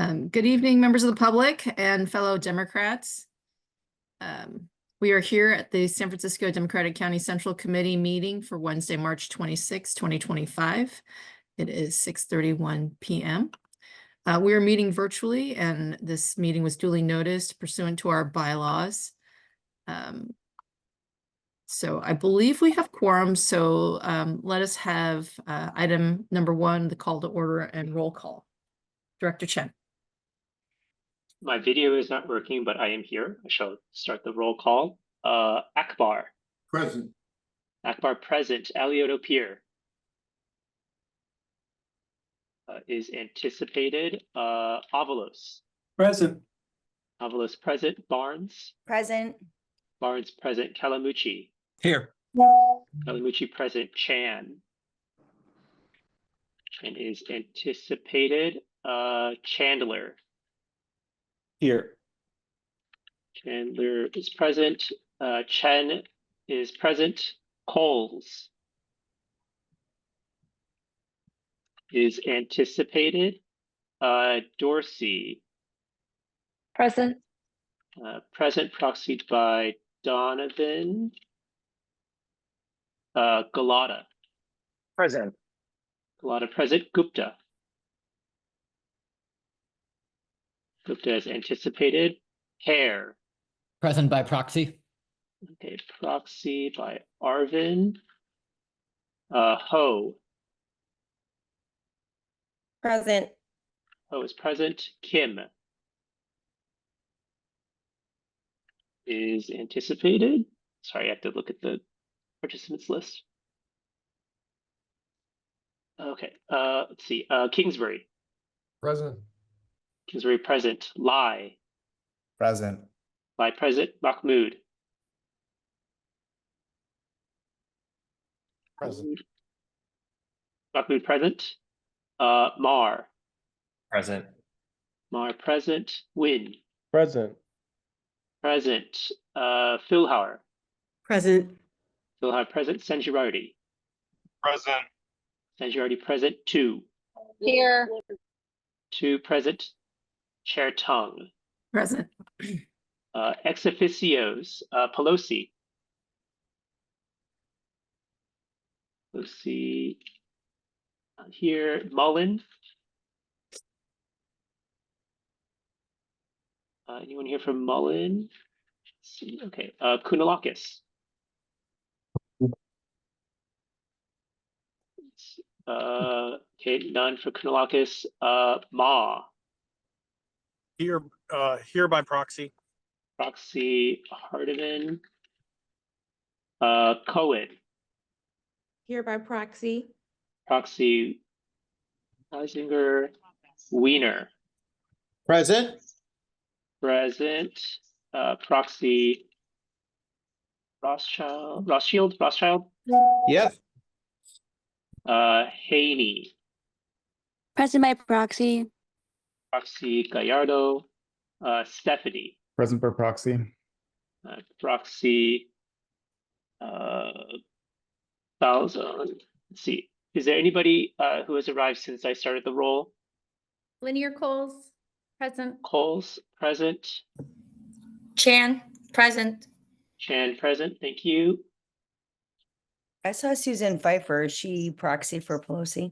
Good evening, members of the public and fellow Democrats. We are here at the San Francisco Democratic County Central Committee meeting for Wednesday, March 26, 2025. It is 6:31 p.m. We are meeting virtually, and this meeting was duly noticed pursuant to our bylaws. So I believe we have quorum, so let us have item number 1, the call to order and roll call. Director Chen. My video is not working, but I am here. I shall start the roll call. Akbar. Present. Akbar present. Alioto Pierre. Is anticipated. Avalos. Present. Avalos present. Barnes. Present. Barnes present. Kalamuchi. Here. Kalamuchi present. Chan. Chan is anticipated. Chandler. Here. Chandler is present. Chen is present. Coles is anticipated. Dorsey. Present. Present, proxied by Donovan. Galata. Present. Galata present. Gupta. Gupta is anticipated. Hare. Present by proxy. Okay, proxy by Arvin. Ho. Present. Ho is present. Kim is anticipated. Sorry, I have to look at the participants list. Okay, let's see. Kingsbury. Present. Kingsbury present. Lai. Present. Lai present. Mahmood. Present. Mahmood present. Mar. Present. Mar present. Win. Present. Present. Philhauer. Present. Philhauer present. Sanjirardi. Present. Sanjirardi present. 2. Here. 2 present. Chair Tung. Present. Ex officios. Pelosi. Pelosi. Here. Mullen. Anyone here from Mullen? Let's see. Okay. Kounalakis. Okay, none for Kounalakis. Ma. Here by proxy. Proxy Hardiman. Cohen. Here by proxy. Proxy Heisinger. Wiener. Present. Present. Proxy Rothschild. Yes. Haney. Present by proxy. Proxy Gallardo. Stephanie. Present by proxy. Proxy Falzon. Let's see. Is there anybody who has arrived since I started the roll? Linear Coles. Present. Coles present. Chan. Present. Chan present. Thank you. I saw Susan Pfeiffer. Is she proxy for Pelosi?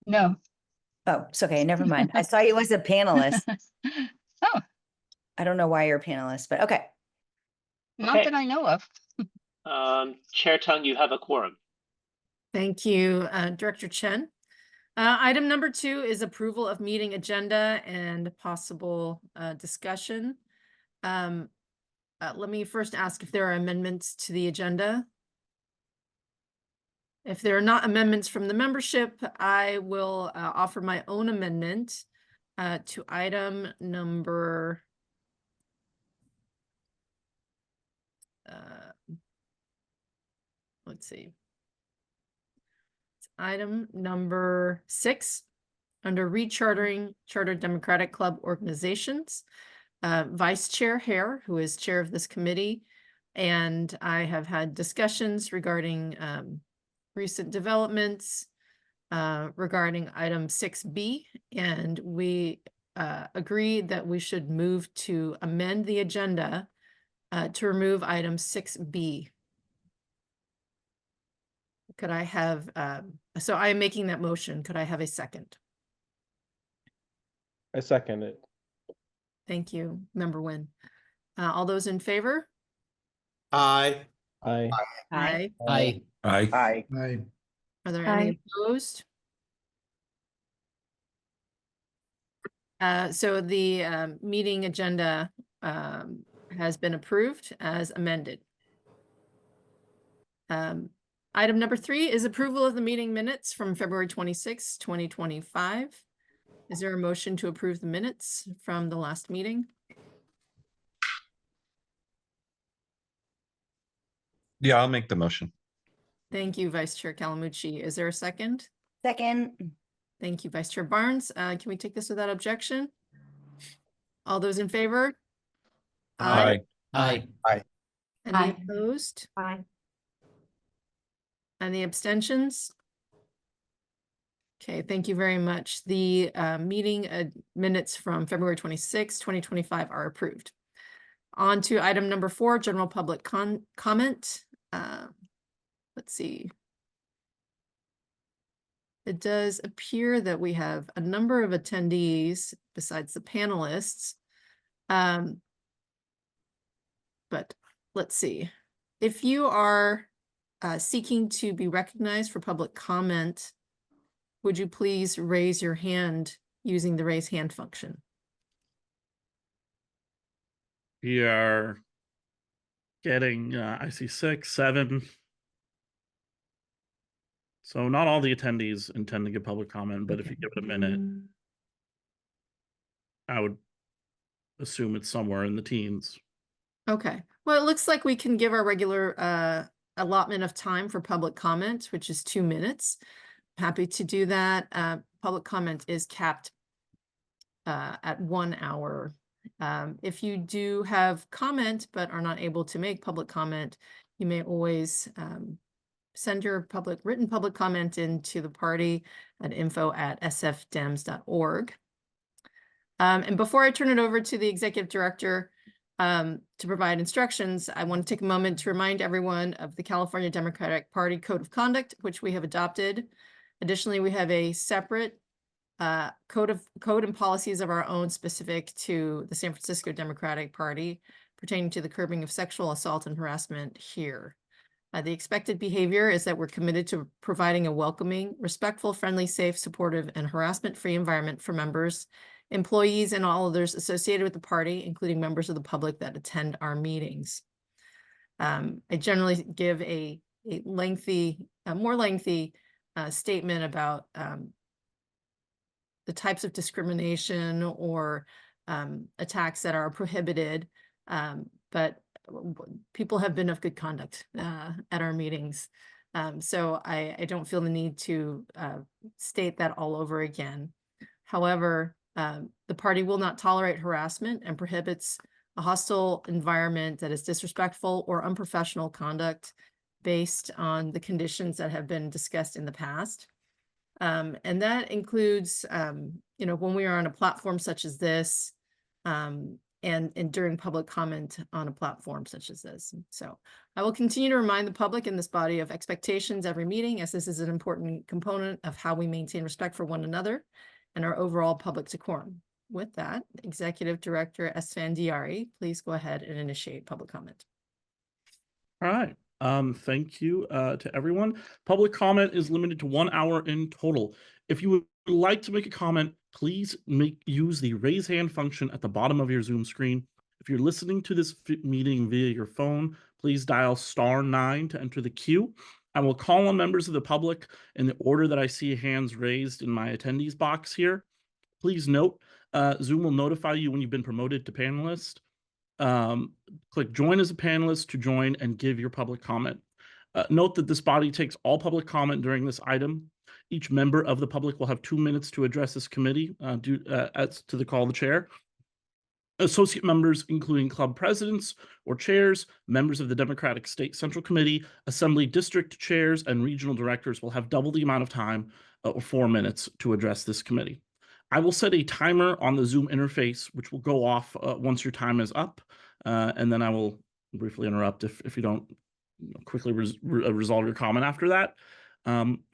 No. Oh, it's okay. Never mind. I saw you as a panelist. Oh, I don't know why you're a panelist, but okay. not Okay. that I know of. Chair Tung, you have a quorum. Thank you, Director Chen. Item number 2 is approval of meeting agenda and possible discussion. Let me first ask if there are amendments to the agenda. If there are not amendments from the membership, I will offer my own amendment to item number let's see. It's item number 6 under rechartering Chartered Democratic Club organizations. Vice Chair Hare, who is chair of this committee, and I have had discussions regarding recent developments regarding item 6B, and we agree that we should move to amend the agenda to remove item 6B. Could I have, so I am making that motion. Could I have a second? I second it. Thank you, Member Nguyen. All those in favor? Aye. Aye. Aye. Aye. Aye. Aye. Are there Aye. any opposed? So the meeting agenda has been approved as amended. Item number 3 is approval of the meeting minutes from February 26, 2025. Is there a motion to approve the minutes from the last meeting? Yeah, I'll make the motion. Thank you, Vice Chair Calamucci. Is there a second? Second. Thank you, Vice Chair Barnes. Can we take this without objection? All those in favor? Aye. Any Aye. opposed? Aye. Any abstentions? Okay, thank you very much. The meeting minutes from February 26, 2025 are approved. On to item number 4, general public comment. Let's see. It does appear that we have a number of attendees besides the panelists. But let's see. If you are seeking to be recognized for public comment, would you please raise your hand using the raise hand function? We are getting, I see 6, 7. So not all the attendees intend to give public comment, but if you give it a minute, I would assume it's somewhere in the teens. Okay, well, it looks like we can give our regular allotment of time for public comment, which is 2 minutes. Happy to do that. Public comment is capped at 1 hour. If you do have comment but are not able to make public comment, you may always send your written public comment into the party at info@sfdems.org. And before I turn it over to the executive director to provide instructions, I want to take a moment to remind everyone of the California Democratic Party Code of Conduct, which we have adopted. Additionally, we have a separate code and policies of our own specific to the San Francisco Democratic Party pertaining to the curbing of sexual assault and harassment here. The expected behavior is that we're committed to providing a welcoming, respectful, friendly, safe, supportive, and harassment-free environment for members, employees, and all others associated with the party, including members of the public that attend our meetings. I generally give a more lengthy statement about the types of discrimination or attacks that are prohibited, but people have been of good conduct at our meetings. So I don't feel the need to state that all over again. However, the party will not tolerate harassment and prohibits a hostile environment that is disrespectful or unprofessional conduct based on the conditions that have been discussed in the past. And that includes, when we are on a platform such as this, and during public comment on a platform such as this. So I will continue to remind the public in this body of expectations every meeting, as this is an important component of how we maintain respect for one another and our overall public decorum. With that, Executive Director Esfandiari, please go ahead and initiate public comment. All right. Thank you to everyone. Public comment is limited to 1 hour in total. If you would like to make a comment, please use the raise hand function at the bottom of your Zoom screen. If you're listening to this meeting via your phone, please dial *9 to enter the queue. I will call on members of the public in the order that I see hands raised in my attendees box here. Please note, Zoom will notify you when you've been promoted to panelist. Click join as a panelist to join and give your public comment. Note that this body takes all public comment during this item. Each member of the public will have 2 minutes to address this committee as to the call of the chair. Associate members, including club presidents or chairs, members of the Democratic State Central Committee, Assembly District chairs, and regional directors will have double the amount of time, or 4 minutes, to address this committee. I will set a timer on the Zoom interface, which will go off once your time is up, and then I will briefly interrupt if you don't quickly resolve your comment after that.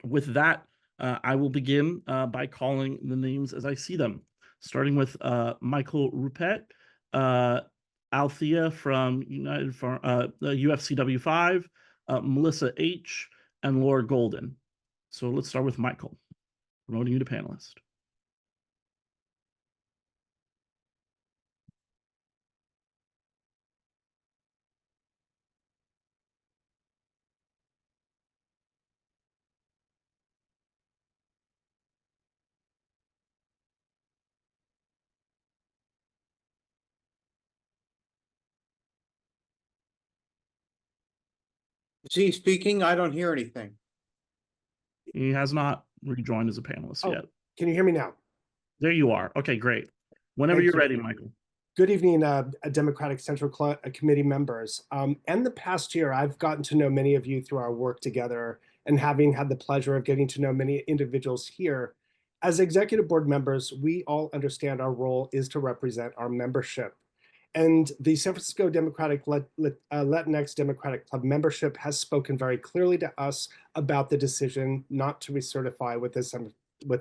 With that, I will begin by calling the names as I see them, starting with Michael Rupert, Althea from UFCW5, Melissa H, and Laura Golden. So let's start with Michael. Promoting you to panelist. Is he speaking? I don't hear anything. He has not rejoined as a panelist Oh. yet. Can you hear me now? There you are. Okay, great. Whenever Thank you're you. ready, Michael. Good evening, Democratic Central Committee members. And the past year, I've gotten to know many of you through our work together, and having had the pleasure of getting to know many individuals here. As executive board members, we all understand our role is to represent our membership. And the San Francisco Democratic Latinx Democratic Club membership has spoken very clearly to us about the decision not to recertify with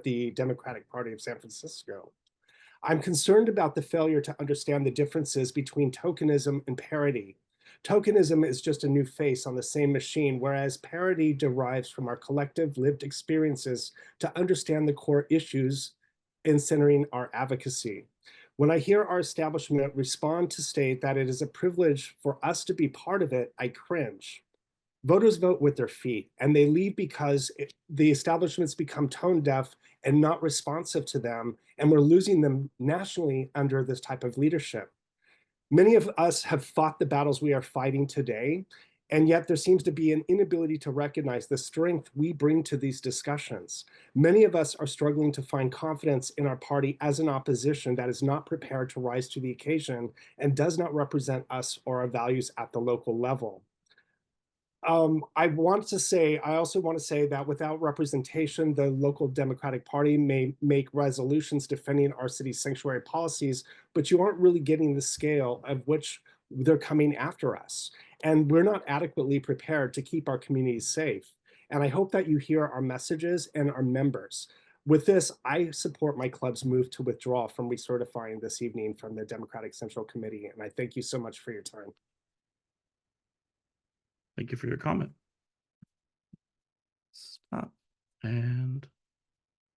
the Democratic Party of San Francisco. I'm concerned about the failure to understand the differences between tokenism and parity. Tokenism is just a new face on the same machine, whereas parity derives from our collective lived experiences to understand the core issues in centering our advocacy. When I hear our establishment respond to state that it is a privilege for us to be part of it, I cringe. Voters vote with their feet, and they leave because the establishments become tone deaf and not responsive to them, and we're losing them nationally under this type of leadership. Many of us have fought the battles we are fighting today, and yet there seems to be an inability to recognize the strength we bring to these discussions. Many of us are struggling to find confidence in our party as an opposition that is not prepared to rise to the occasion and does not represent us or our values at the local level. I also want to say that without representation, the local Democratic Party may make resolutions defending our city's sanctuary policies, but you aren't really getting the scale of which they're coming after us. And we're not adequately prepared to keep our communities safe. And I hope that you hear our messages and our members. With this, I support my club's move to withdraw from recertifying this evening from the Democratic Central Committee. And I thank you so much for your time. Thank you for your comment. Stop. And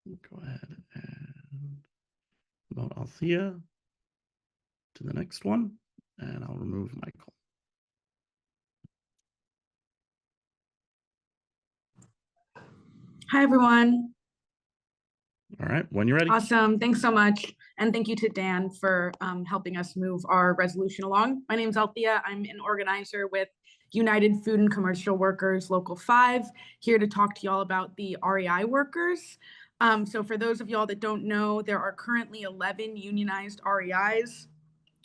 go ahead and promote Althea to the next one. And I'll remove Michael. Hi, everyone. All right, when you're ready. Awesome. Thanks so much. And thank you to Dan for helping us move our resolution along. My name is Althea. I'm an organizer with United Food and Commercial Workers Local 5, here to talk to y'all about the REI workers. So for those of y'all that don't know, there are currently 11 unionized REIs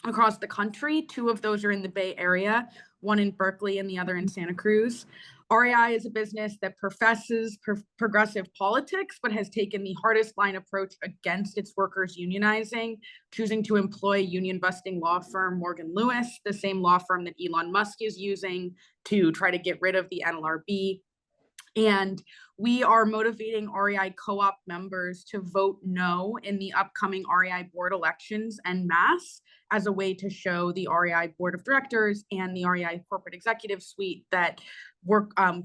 across the country. 2 of those are in the Bay Area, one in Berkeley and the other in Santa Cruz. REI is a business that professes progressive politics, but has taken the hardest line approach against its workers unionizing, choosing to employ union busting law firm Morgan Lewis, the same law firm that Elon Musk is using to try to get rid of the NLRB. And we are motivating REI co-op members to vote no in the upcoming REI board elections en masse as a way to show the REI board of directors and the REI corporate executive suite that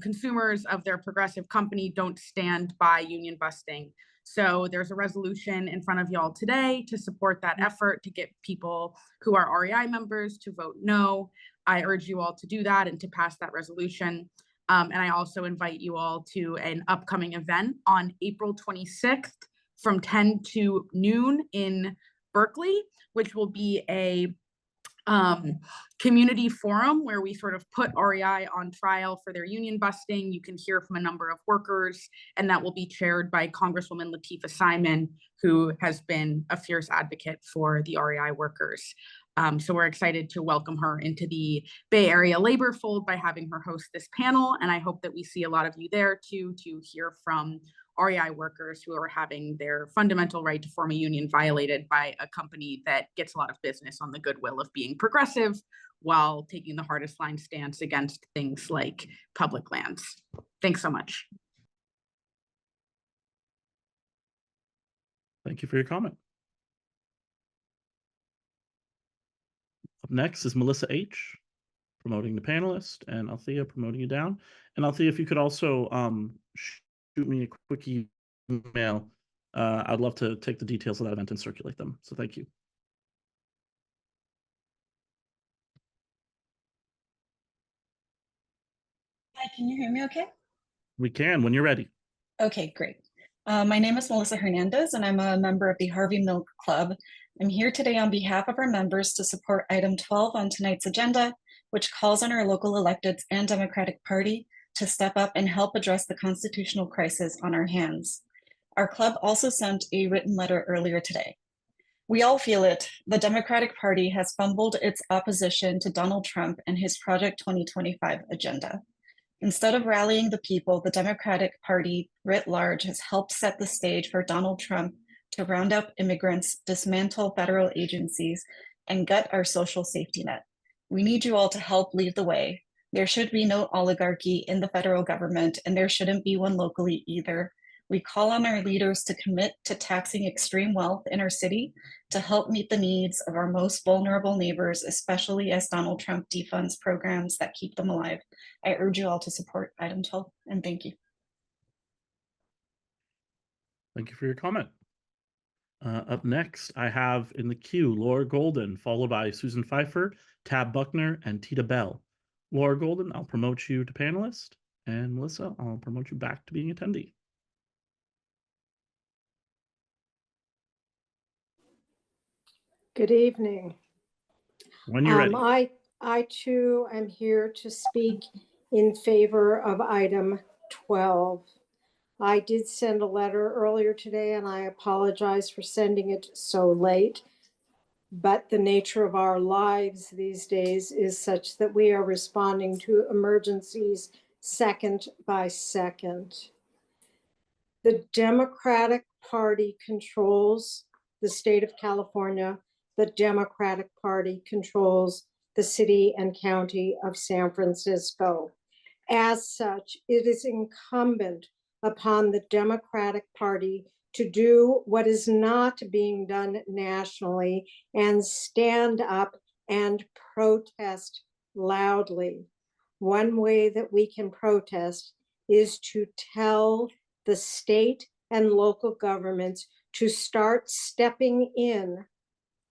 consumers of their progressive company don't stand by union busting. So there's a resolution in front of y'all today to support that effort to get people who are REI members to vote no. I urge you all to do that and to pass that resolution. And I also invite you all to an upcoming event on April 26th from 10 to noon in Berkeley, which will be a community forum where we sort of put REI on trial for their union busting. You can hear from a number of workers, and that will be chaired by Congresswoman Latifah Simon, who has been a fierce advocate for the REI workers. So we're excited to welcome her into the Bay Area labor fold by having her host this panel. And I hope that we see a lot of you there too, to hear from REI workers who are having their fundamental right to form a union violated by a company that gets a lot of business on the goodwill of being progressive while taking the hardest line stance against things like public lands. Thanks so much. Thank you for your comment. Up next is Melissa H., promoting the panelist, and Althea promoting you down. And Althea, if you could also shoot me a quick email, I'd love to take the details of that event and circulate them. So thank you. Hi, can you hear me okay? We can when you're ready. Okay, great. My name is Melissa Hernandez, and I'm a member of the Harvey Milk Club. I'm here today on behalf of our members to support item 12 on tonight's agenda, which calls on our local electeds and Democratic Party to step up and help address the constitutional crisis on our hands. Our club also sent a written letter earlier today. We all feel it. The Democratic Party has fumbled its opposition to Donald Trump and his Project 2025 agenda. Instead of rallying the people, the Democratic Party writ large has helped set the stage for Donald Trump to round up immigrants, dismantle federal agencies, and gut our social safety net. We need you all to help lead the way. There should be no oligarchy in the federal government, and there shouldn't be one locally either. We call on our leaders to commit to taxing extreme wealth in our city to help meet the needs of our most vulnerable neighbors, especially as Donald Trump defunds programs that keep them alive. I urge you all to support item 12, and thank you. Thank you for your comment. Up next, I have in the queue Laura Golden, followed by Susan Pfeiffer, Tab Buckner, and Tita Bell. Laura Golden, I'll promote you to panelist, and Melissa, I'll promote you back to being attendee. Good evening. When you're ready. I too am here to speak in favor of item 12. I did send a letter earlier today, and I apologize for sending it so late. But the nature of our lives these days is such that we are responding to emergencies second by second. The Democratic Party controls the state of California. The Democratic Party controls the city and county of San Francisco. As such, it is incumbent upon the Democratic Party to do what is not being done nationally and stand up and protest loudly. One way that we can protest is to tell the state and local governments to start stepping in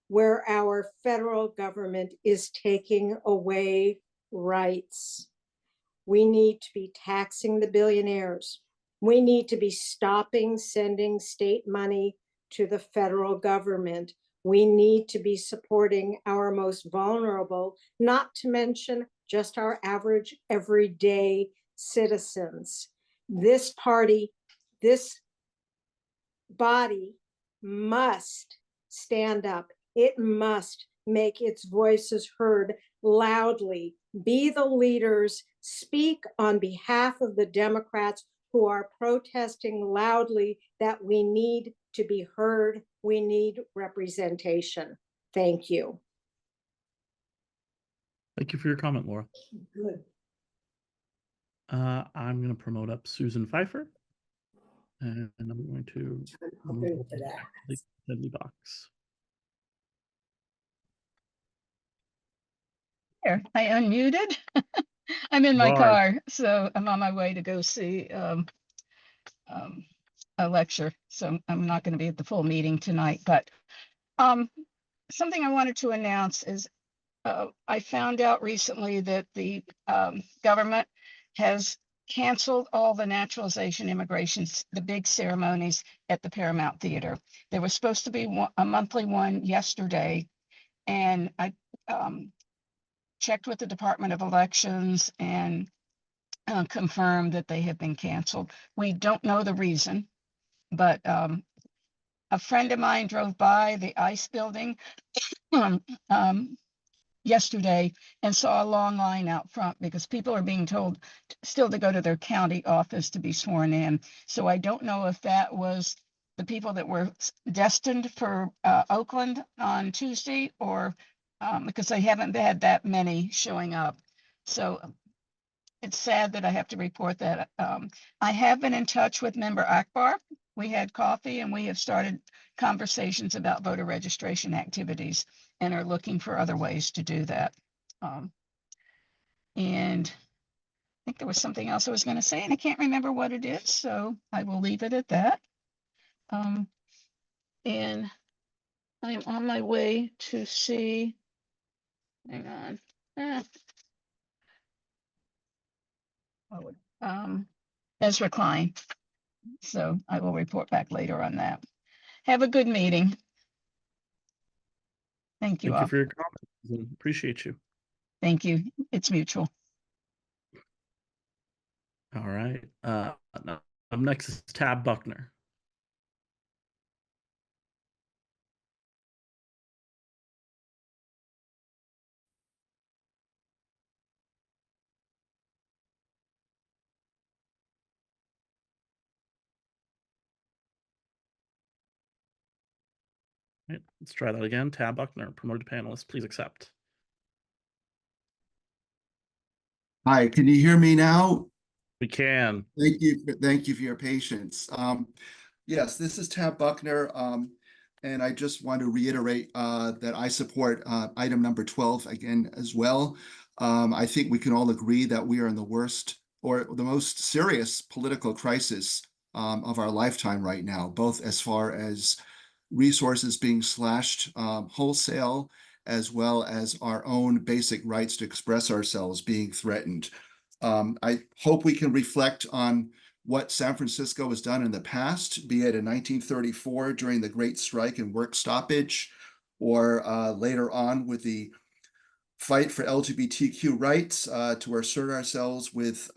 where our federal government is taking away rights. We need to be taxing the billionaires. We need to be stopping sending state money to the federal government. We need to be supporting our most vulnerable, not to mention just our average everyday citizens. This party, this body must stand up. It must make its voices heard loudly. Be the leaders, speak on behalf of the Democrats who are protesting loudly that we need to be heard. We need representation. Thank you. Thank you for your comment, Laura. Good. I'm going to promote up Susan Pfeiffer, and I'm going to move the attendee box. Here, I unmuted. I'm in my Right. car, so I'm on my way to go see a lecture. So I'm not going to be at the full meeting tonight, but something I wanted to announce is I found out recently that the government has canceled all the naturalization immigrations, the big ceremonies at the Paramount Theater. There was supposed to be a monthly one yesterday, and I checked with the Department of Elections and confirmed that they have been canceled. We don't know the reason, but a friend of mine drove by the ICE building yesterday and saw a long line out front because people are being told still to go to their county office to be sworn in. So I don't know if that was the people that were destined for Oakland on Tuesday or because they haven't had that many showing up. So it's sad that I have to report that. I have been in touch with member Akbar. We had coffee and we have started conversations about voter registration activities and are looking for other ways to do that. And I think there was something else I was going to say and I can't remember what it is, so I will leave it at that. And I'm on my way to see, hang on. Ezra Klein. So I will report back later on that. Have a good meeting. Thank you Thank all. you for your comments and appreciate you. Thank you. It's mutual. All right. Up next is Tab Buckner. Right, let's try that again. Tab Buckner, promoted panelist, please accept. Hi, can you hear me now? We can. Thank you for your patience. Yes, this is Tab Buckner, and I just want to reiterate that I support item number 12 again as well. I think we can all agree that we are in the worst or the most serious political crisis of our lifetime right now, both as far as resources being slashed wholesale, as well as our own basic rights to express ourselves being threatened. I hope we can reflect on what San Francisco has done in the past, be it in 1934 during the Great Strike and work stoppage, or later on with the fight for LGBTQ rights to assert ourselves with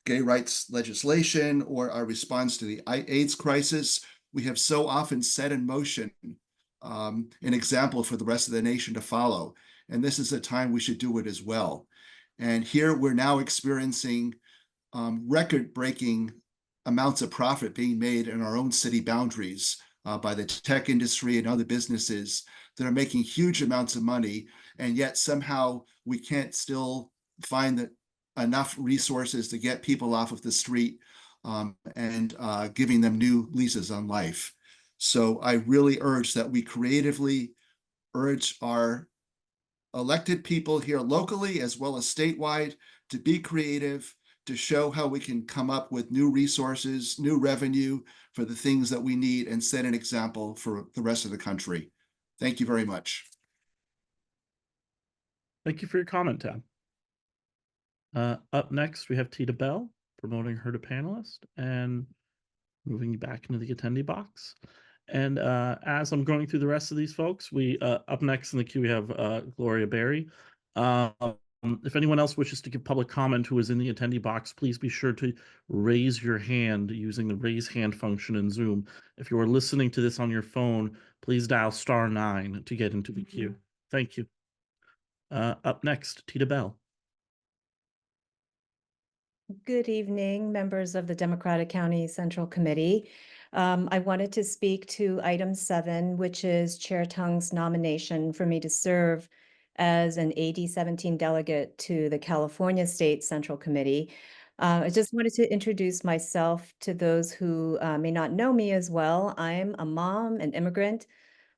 gay rights legislation, or our response to the AIDS crisis. We have so often set in motion an example for the rest of the nation to follow. And this is a time we should do it as well. And here we're now experiencing record-breaking amounts of profit being made in our own city boundaries by the tech industry and other businesses that are making huge amounts of money. And yet somehow we can't still find enough resources to get people off of the street and giving them new leases on life. So I really urge that we creatively urge our elected people here locally as well as statewide to be creative, to show how we can come up with new resources, new revenue for the things that we need, and set an example for the rest of the country. Thank you very much. Thank you for your comment, Tab. Up next, we have Tita Bell, promoting her to panelist and moving back into the attendee box. And as I'm going through the rest of these folks, we up next in the queue, we have Gloria Berry. If anyone else wishes to give public comment who is in the attendee box, please be sure to raise your hand using the raise hand function in Zoom. If you are listening to this on your phone, please dial *9 to get into the queue. Thank you. Up next, Tita Bell. Good evening, members of the Democratic County Central Committee. I wanted to speak to item 7, which is Chair Tung's nomination for me to serve as an AD 17 delegate to the California State Central Committee. I just wanted to introduce myself to those who may not know me as well. I'm a mom, an immigrant,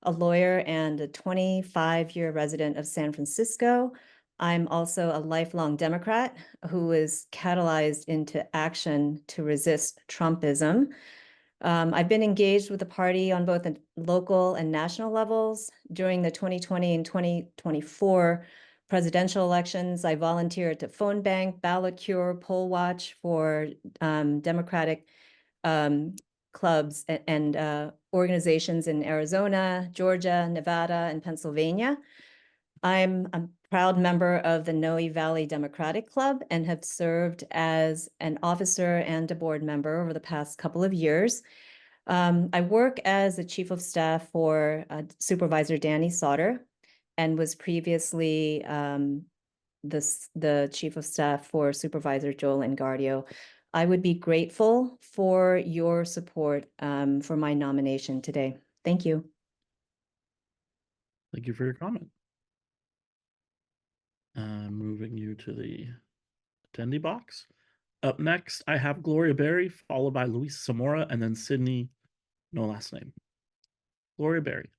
a lawyer, and a 25-year resident of San Francisco. I'm also a lifelong Democrat who is catalyzed into action to resist Trumpism. I've been engaged with the party on both the local and national levels. During the 2020 and 2024 presidential elections, I volunteered to phone bank, ballot cure, poll watch for Democratic clubs and organizations in Arizona, Georgia, Nevada, and Pennsylvania. I'm a proud member of the Noe Valley Democratic Club and have served as an officer and a board member over the past couple of years. I work as the chief of staff for Supervisor Danny Sauter. and was previously the Chief of Staff for Supervisor Joel Engardio. I would be grateful for your support for my nomination today. Thank you. Thank you for your comment. Moving you to the attendee box. Up next, I have Gloria Berry, followed by Luis Zamora, and then Sydney, no last name. Gloria Berry.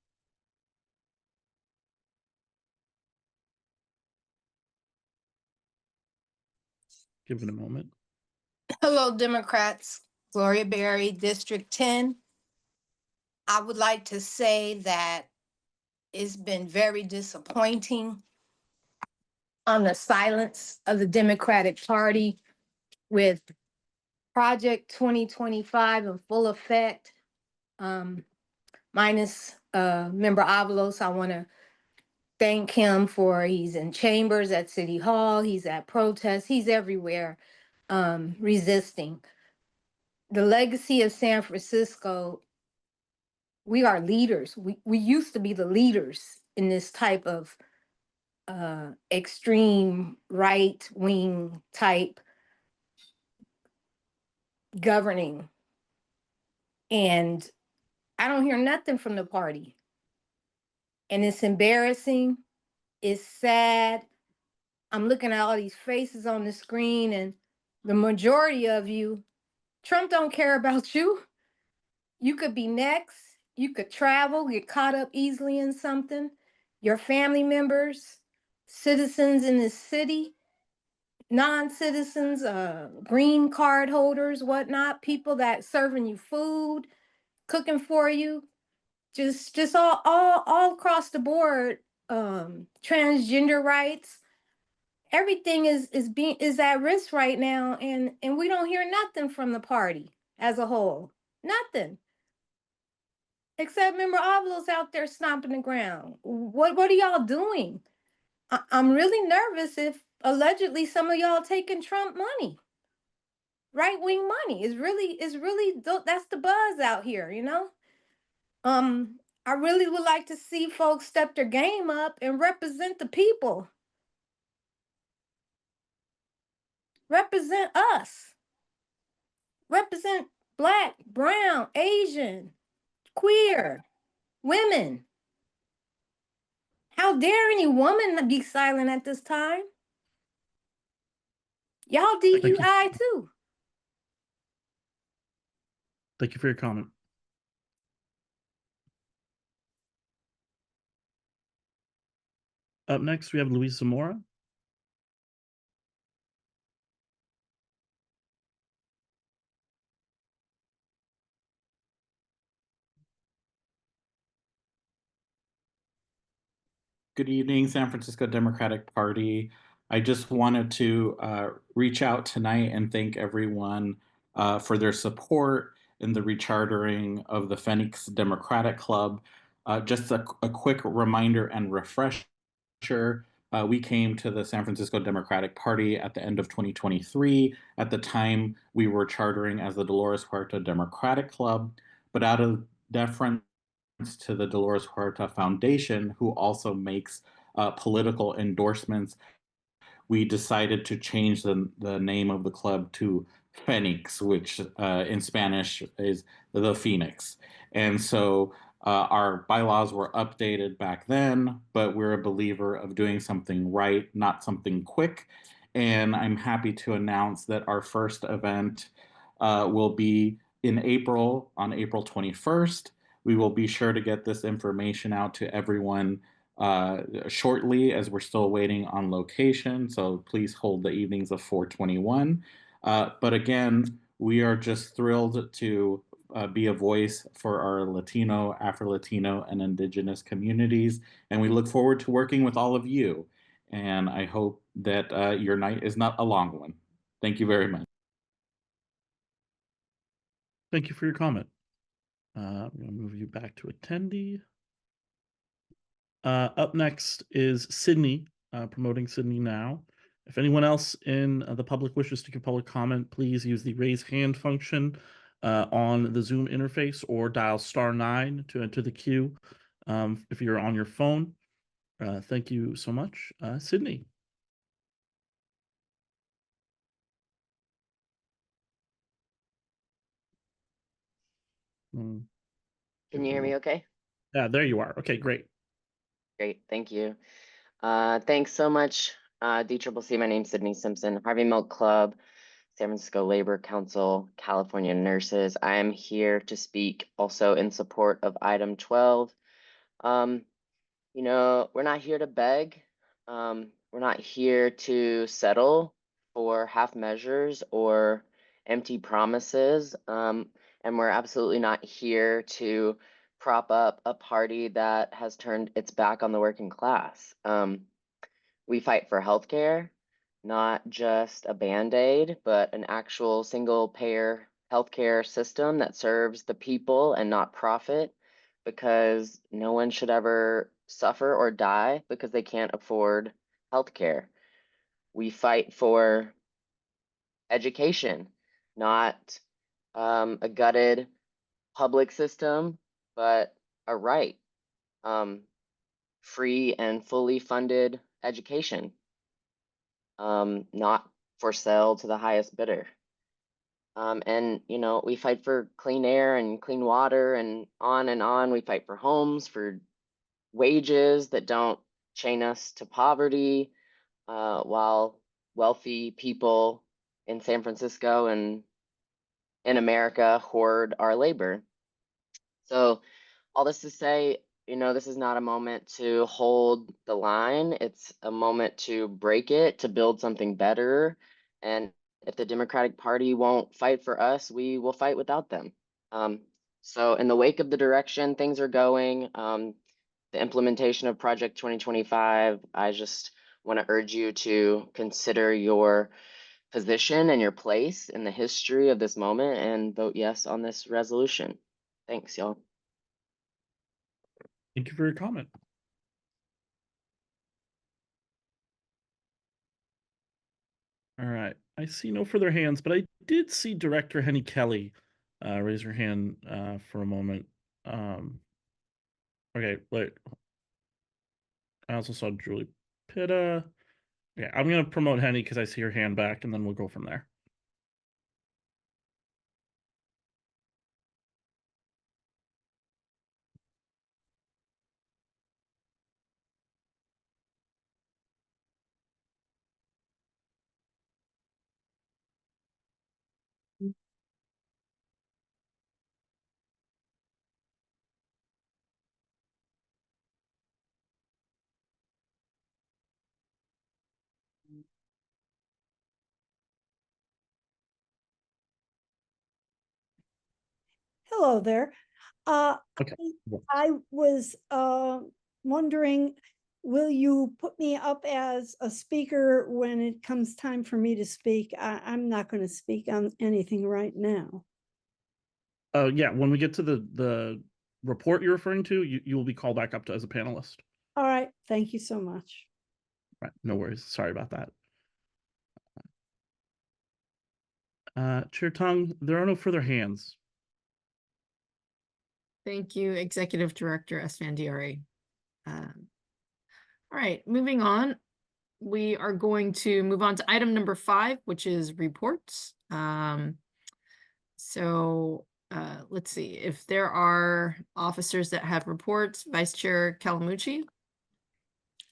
Give it a moment. Hello, Democrats. Gloria Berry, District 10. I would like to say that it's been very disappointing on the silence of the Democratic Party with Project 2025 in full effect. Minus Member Avalos, I want to thank him for he's in chambers at City Hall, he's at protests, he's everywhere resisting. The legacy of San Francisco, we are leaders. We used to be the leaders in this type of extreme right-wing type governing. And I don't hear nothing from the party. And it's embarrassing. It's sad. I'm looking at all these faces on the screen, and the majority of you, Trump don't care about you. You could be next. You could travel, get caught up easily in something. Your family members, citizens in this city, non-citizens, green card holders, whatnot, people that serving you food, cooking for you, just all across the board, transgender rights. Everything is at risk right now, and we don't hear nothing from the party as a whole. Nothing. Except Member Avalos out there stomping the ground. What are y'all doing? I'm really nervous if allegedly some of y'all taking Trump money. Right-wing money is really that's the buzz out here, you know? I really would like to see folks step their game up and represent the people. Represent us. Represent Black, brown, Asian, queer, women. How dare any woman be silent at this time? Y'all DEI too. Thank you for your comment. Up next, we have Luis Zamora. Good evening, San Francisco Democratic Party. I just wanted to reach out tonight and thank everyone for their support in the rechartering of the Phoenix Democratic Club. Just a quick reminder and refresher, we came to the San Francisco Democratic Party at the end of 2023. At the time, we were chartering as the Dolores Huerta Democratic Club, but out of deference to the Dolores Huerta Foundation, who also makes political endorsements, we decided to change the name of the club to Phoenix, which in Spanish is the Phoenix. And so our bylaws were updated back then, but we're a believer of doing something right, not something quick. And I'm happy to announce that our first event will be in April, on April 21st. We will be sure to get this information out to everyone shortly, as we're still waiting on location. So please hold the evenings of 421. But again, we are just thrilled to be a voice for our Latino, Afro-Latino, and Indigenous communities. And we look forward to working with all of you. And I hope that your night is not a long one. Thank you very much. Thank you for your comment. I'm going to move you back to attendee. Up next is Sydney, promoting Sydney now. If anyone else in the public wishes to give public comment, please use the raise hand function on the Zoom interface or dial *9 to enter the queue if you're on your phone. Thank you so much. Sydney. Mm, Can you hear me okay? Yeah, there you are. Okay, great. Great, thank you. Thanks so much, DCCC. My name's Sydney Simpson, Harvey Milk Club, San Francisco Labor Council, California Nurses. I am here to speak also in support of item 12. You know, we're not here to beg. We're not here to settle for half measures or empty promises. And we're absolutely not here to prop up a party that has turned its back on the working class. We fight for healthcare, not just a Band-Aid, but an actual single-payer healthcare system that serves the people and not profit, because no one should ever suffer or die because they can't afford healthcare. We fight for education, not a gutted public system, but a right. Free and fully funded education, not for sale to the highest bidder. And, you know, we fight for clean air and clean water and on and on. We fight for homes, for wages that don't chain us to poverty, while wealthy people in San Francisco and in America hoard our labor. So all this to say, you know, this is not a moment to hold the line. It's a moment to break it, to build something better. And if the Democratic Party won't fight for us, we will fight without them. So in the wake of the direction things are going, the implementation of Project 2025, I just want to urge you to consider your position and your place in the history of this moment and vote yes on this resolution. Thanks, y'all. Thank you for your comment. All right, I see no further hands, but I did see Director Henny Kelly raise her hand for a moment. Okay, wait. I also saw Julie Pitta. Yeah, I'm gonna promote Henny because I see her hand back, and then we'll go from there. Hello there. Okay. I was wondering, will you put me up as a speaker when it comes time for me to speak? I'm not going to speak on anything right now. Yeah, when we get to the report you're referring to, you will be called back up to as a panelist. All right. Thank you so much. Right, no worries. Sorry about that. Chair Tung, there are no further hands. Thank you, Executive Director Esfandiari. All right, moving on. We are going to move on to item number 5, which is reports. Let's see if there are officers that have reports. Vice Chair Calamucci.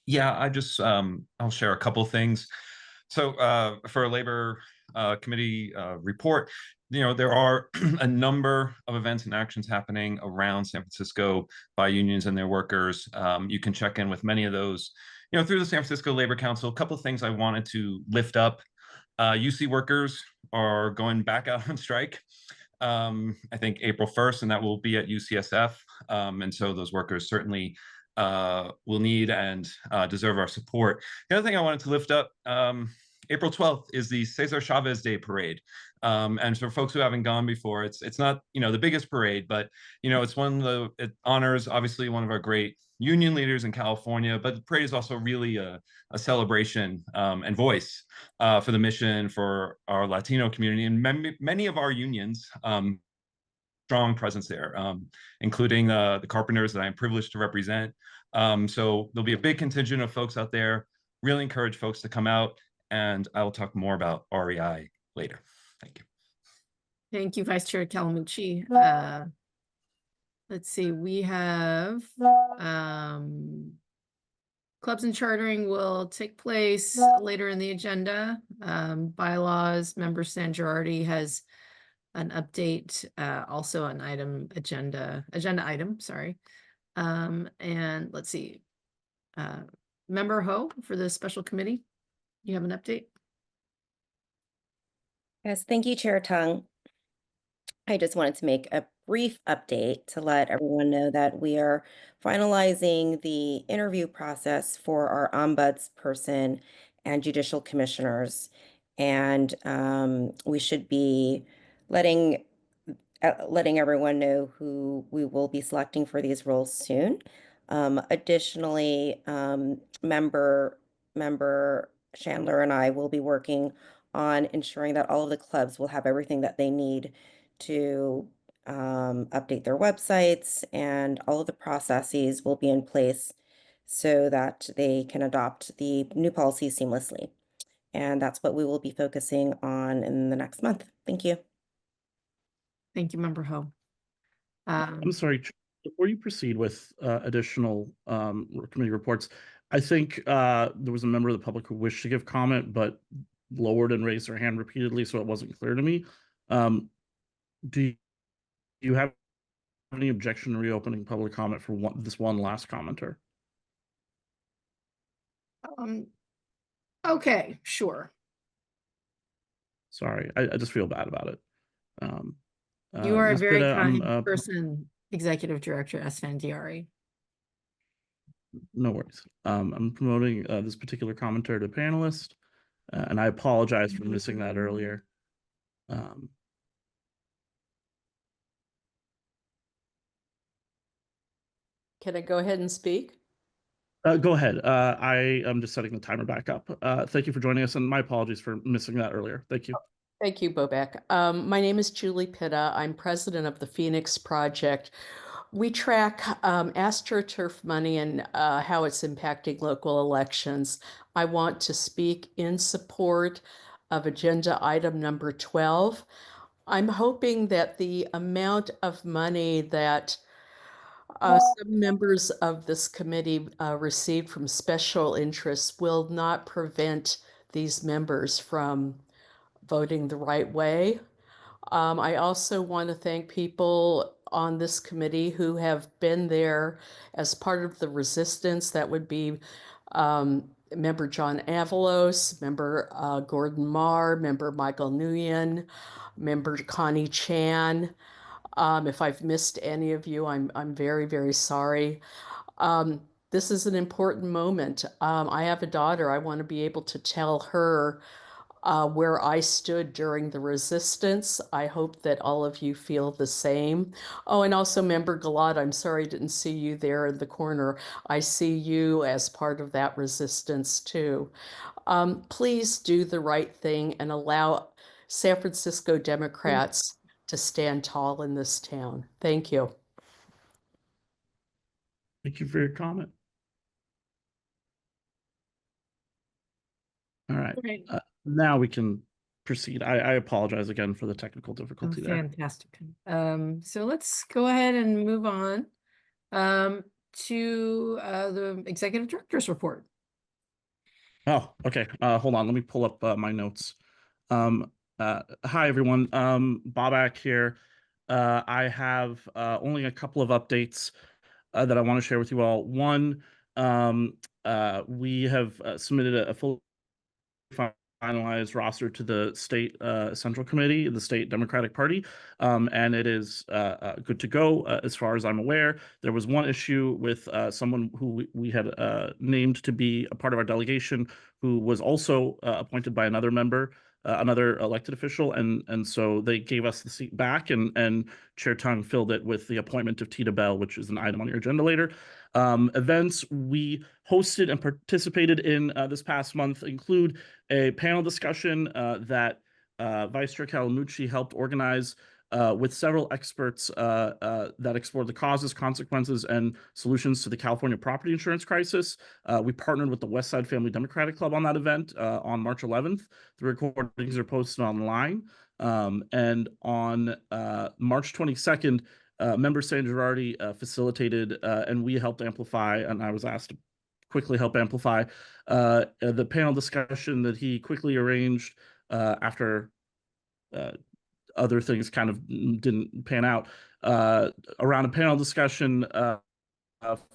Yeah, I just I'll share a couple things. So for a labor committee report, you know, there are a number of events and actions happening around San Francisco by unions and their workers. You can check in with many of those, you know, through the San Francisco Labor Council. A couple of things I wanted to lift up. UC workers are going back out on strike. I think April 1st, and that will be at UCSF. And so those workers certainly will need and deserve our support. The other thing I wanted to lift up, April 12th is the Cesar Chavez Day Parade. And for folks who haven't gone before, it's not, you know, the biggest parade, but, you know, it's it honors obviously one of our great union leaders in California, but the parade is also really a celebration and voice for the mission for our Latino community, and many of our unions, strong presence there, including the carpenters that I'm privileged to represent, So there'll be a big contingent of folks out there. Really encourage folks to come out, and I will talk more about REI later. Thank you. Thank you, Vice Chair Calamucci. Let's see, we have clubs and chartering will take place later in the agenda. Bylaws, Member San Girardi has an update, also an agenda item, sorry. And let's see, Member Ho for the special committee, you have an update? Yes, thank you, Chair Tung. I just wanted to make a brief update to let everyone know that we are finalizing the interview process for our ombudsperson and judicial commissioners. And we should be letting everyone know who we will be selecting for these roles soon. Additionally, member Chandler and I will be working on ensuring that all of the clubs will have everything that they need to update their websites, and all of the processes will be in place so that they can adopt the new policy seamlessly. And that's what we will be focusing on in the next month. Thank you. Thank you, Member Ho. I'm sorry, before you proceed with additional committee reports, I think there was a member of the public who wished to give comment, but lowered and raised their hand repeatedly, so it wasn't clear to me. Do you have any objection to reopening public comment for this one last commenter? Okay, sure. Sorry, I just feel bad about it. You are a Ms. very Pitta, kind person, Executive Director Esfandiari. No worries. I'm promoting this particular commenter to panelist, and I apologize for missing that earlier. Can I go ahead and speak? Go ahead. I am just setting the timer back up. Thank you for joining us, and my apologies for missing that earlier. Thank you. Thank you, Bobek. My name is Julie Pitta. I'm president of the Phoenix Project. We track AstroTurf money and how it's impacting local elections. I want to speak in support of agenda item number 12. I'm hoping that the amount of money that some members of this committee received from special interests will not prevent these members from voting the right way. I also want to thank people on this committee who have been there as part of the resistance. That would be Member John Avalos, Member Gordon Marr, Member Michael Nguyen, Member Connie Chan. If I've missed any of you, I'm very, very sorry. This is an important moment. I have a daughter. I want to be able to tell her where I stood during the resistance. I hope that all of you feel the same. Oh, and also Member Gilad, I'm sorry I didn't see you there in the corner. I see you as part of that resistance too. Please do the right thing and allow San Francisco Democrats to stand tall in this town. Thank you. Thank you for your comment. All right. Okay. Now we can proceed. I apologize again for the technical difficulty there. Fantastic. So let's go ahead and move on to the Executive Director's report. Oh, okay. Hold on. Let me pull up my notes. Hi, everyone. Bobak here. I have only a couple of updates that I want to share with you all. One, we have submitted a full finalized roster to the state central committee, the state Democratic Party, and it is good to go as far as I'm aware. There was one issue with someone who we had named to be a part of our delegation who was also appointed by another member, another elected official, and so they gave us the seat back, and Chair Tung filled it with the appointment of Tita Bell, which is an item on your agenda later. Events we hosted and participated in this past month include a panel discussion that Vice Chair Calamucci helped organize with several experts that explore the causes, consequences, and solutions to the California property insurance crisis. We partnered with the West Side Family Democratic Club on that event on March 11th. The recordings are posted online. And on March 22nd, member San Girardi facilitated and we helped amplify, and I was asked to quickly help amplify the panel discussion that he quickly arranged after other things kind of didn't pan out, around a panel discussion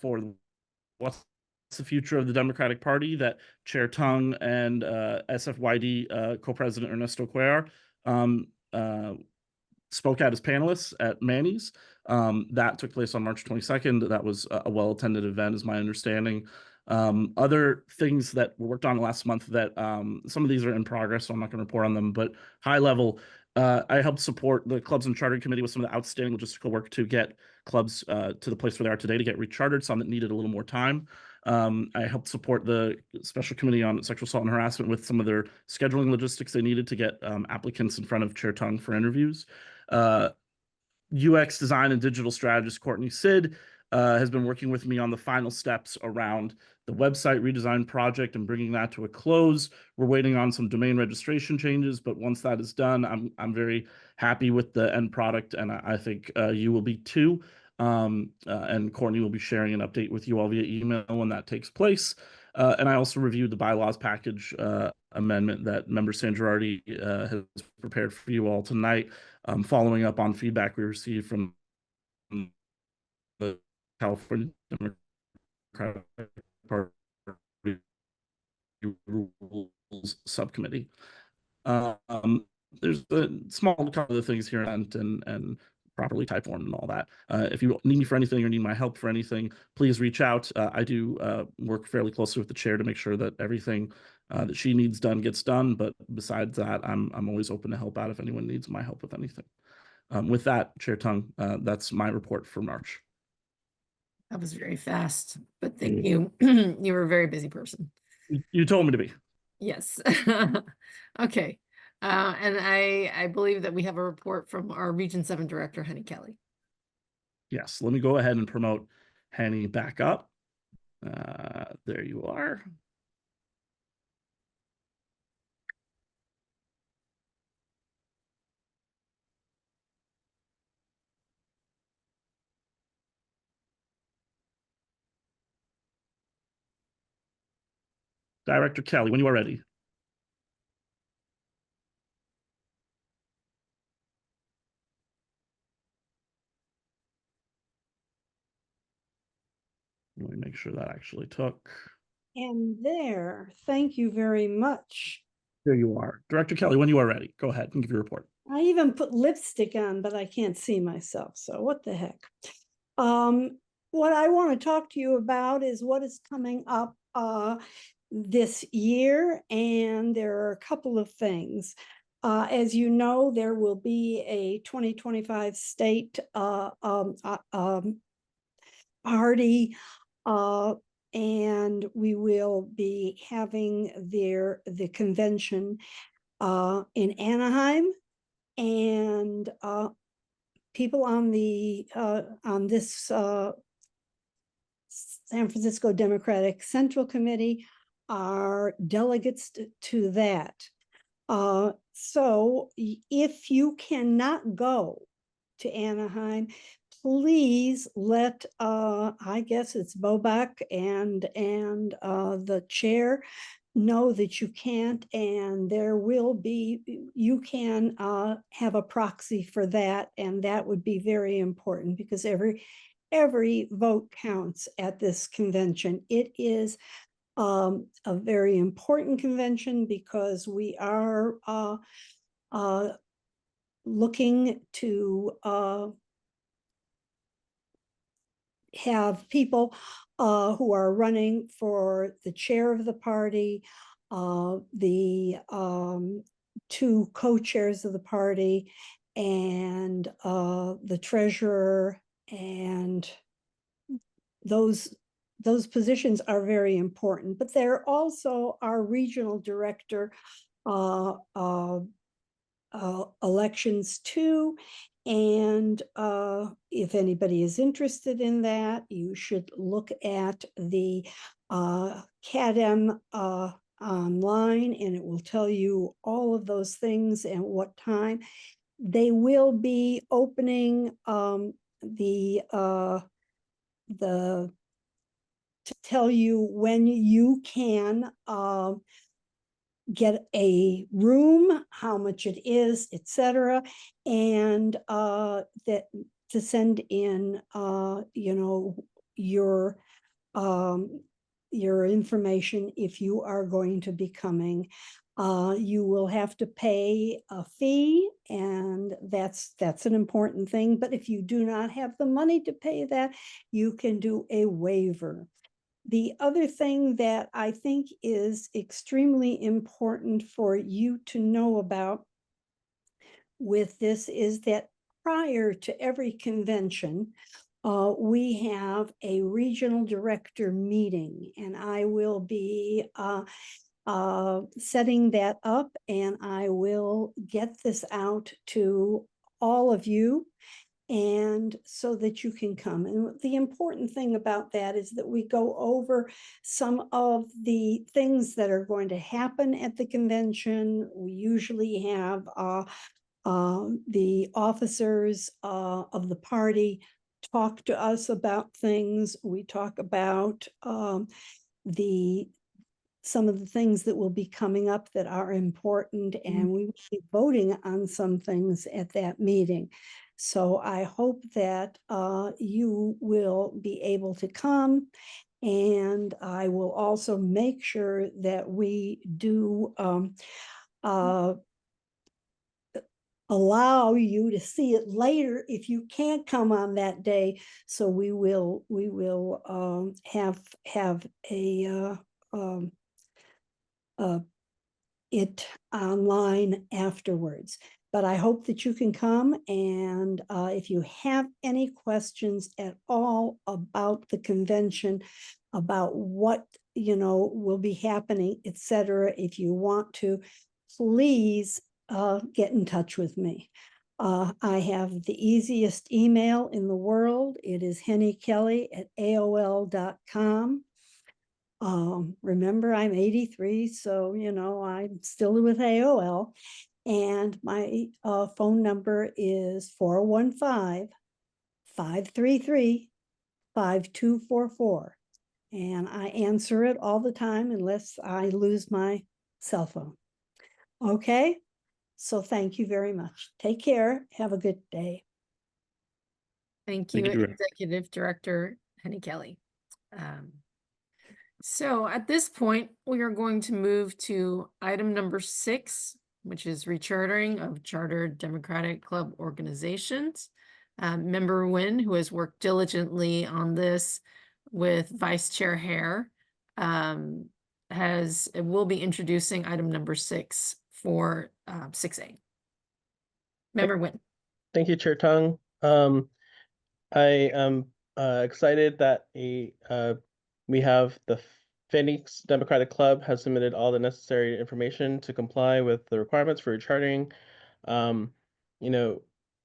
for what's the future of the Democratic Party that Chair Tung and SFYD co-president Ernesto Cuellar spoke at as panelists at Manny's. That took place on March 22nd. That was a well-attended event, is my understanding. Other things that were worked on last month that some of these are in progress, so I'm not going to report on them, but high level, I helped support the Clubs and Charter Committee with some of the outstanding logistical work to get clubs to the place where they are today to get rechartered, some that needed a little more time. I helped support the Special Committee on Sexual Assault and Harassment with some of their scheduling logistics they needed to get applicants in front of Chair Tung for interviews. UX design and digital strategist Courtney Sid has been working with me on the final steps around the website redesign project and bringing that to a close. We're waiting on some domain registration changes, but once that is done, I'm very happy with the end product, and I think you will be too. And Courtney will be sharing an update with you all via email when that takes place. And I also reviewed the bylaws package amendment that member San Girardi has prepared for you all tonight, following up on feedback we received from the California Democratic Party Rules Subcommittee. There's a small couple of things here and properly type form and all that. If you need me for anything or need my help for anything, please reach out. I do work fairly closely with the chair to make sure that everything that she needs done gets done. But besides that, I'm always open to help out if anyone needs my help with anything. With that, Chair Tung, that's my report for March. That was very fast, but thank you. You were a very busy person. You told me to be. Yes. Okay. And I believe that we have a report from our Region 7 Director, Henny Kelly. Yes, let me go ahead and promote Henny back up. There you are. Director Kelly, when you are ready. Let me make sure that actually took. And there, thank you very much. There you are. Director Kelly, when you are ready, go ahead and give your report. I even put lipstick on, but I can't see myself, so what the heck. What I want to talk to you about is what is coming up this year, and there are a couple of things. As you know, there will be a 2025 state party, and we will be having the convention in Anaheim, and people on this San Francisco Democratic Central Committee are delegates to that. So if you cannot go to Anaheim, please let I guess it's Bobak and the chair know that you can't, and there will be, you can have a proxy for that, and that would be very important because every vote counts at this convention. It is a very important convention because we are looking to have people who are running for the chair of the party, the two co-chairs of the party, and the treasurer, and those positions are very important. But they're also our regional director elections too, And if anybody is interested in that, you should look at the CADM online, and it will tell you all of those things and what time. They will be opening to tell you when you can get a room, how much it is, etc., and that to send in you know, your information if you are going to be coming. You will have to pay a fee, and that's an important thing. But if you do not have the money to pay that, you can do a waiver. The other thing that I think is extremely important for you to know about with this is that prior to every convention, we have a regional director meeting, and I will be setting that up, and I will get this out to all of you, and so that you can come. And the important thing about that is that we go over some of the things that are going to happen at the convention. We usually have the officers of the party talk to us about things. We talk about some of the things that will be coming up that are important, and we will be voting on some things at that meeting. So I hope that you will be able to come, and I will also make sure that we do allow you to see it later if you can't come on that day. So we will have it online afterwards. But I hope that you can come, and if you have any questions at all about the convention, about what will be happening, etc., if you want to, please get in touch with me. I have the easiest email in the world. It is hennykelly@aol.com. Remember, I'm 83, so I'm still with AOL. And my phone number is 415-533-5244. And I answer it all the time unless I lose my cell phone. Okay? So thank you very much. Take care. Have a good day. Thank you, Thank you. Executive Director Henny Kelly. So at this point, we are going to move to item number 6, which is rechartering of chartered Democratic Club organizations. Member Nguyen, who has worked diligently on this with Vice Chair Hare, will be introducing item number 6 for 6A. Member Nguyen. Thank you, Chair Tung. I am excited that we have the Phoenix Democratic Club has submitted all the necessary information to comply with the requirements for rechartering.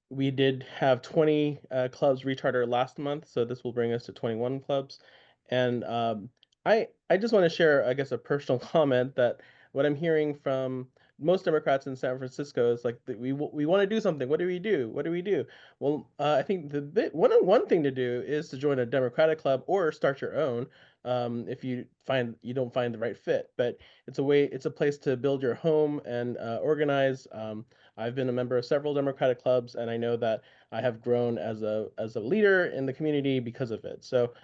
We did have 20 clubs recharter last month, so this will bring us to 21 clubs. And I just want to share, I guess, a personal comment that what I'm hearing from most Democrats in San Francisco is like we want to do something. What do we do? What do we do? Well, I think one thing to do is to join a Democratic club or start your own if you don't find the right fit. But it's a place to build your home and organize. I've been a member of several Democratic clubs, and I know that I have grown as a leader in the community because of it. So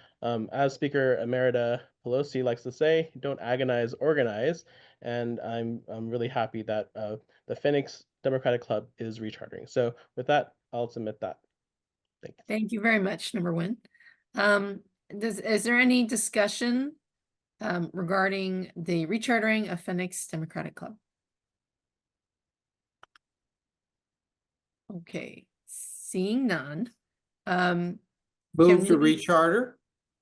as Speaker Emerita Pelosi likes to say, don't agonize, organize. And I'm really happy that the Phoenix Democratic Club is rechartering. So with that, I'll submit that. Thank you. Thank you very much, Member Nguyen. Is there any discussion regarding the rechartering of Phoenix Democratic Club? Okay, seeing none. Move can to we- recharter.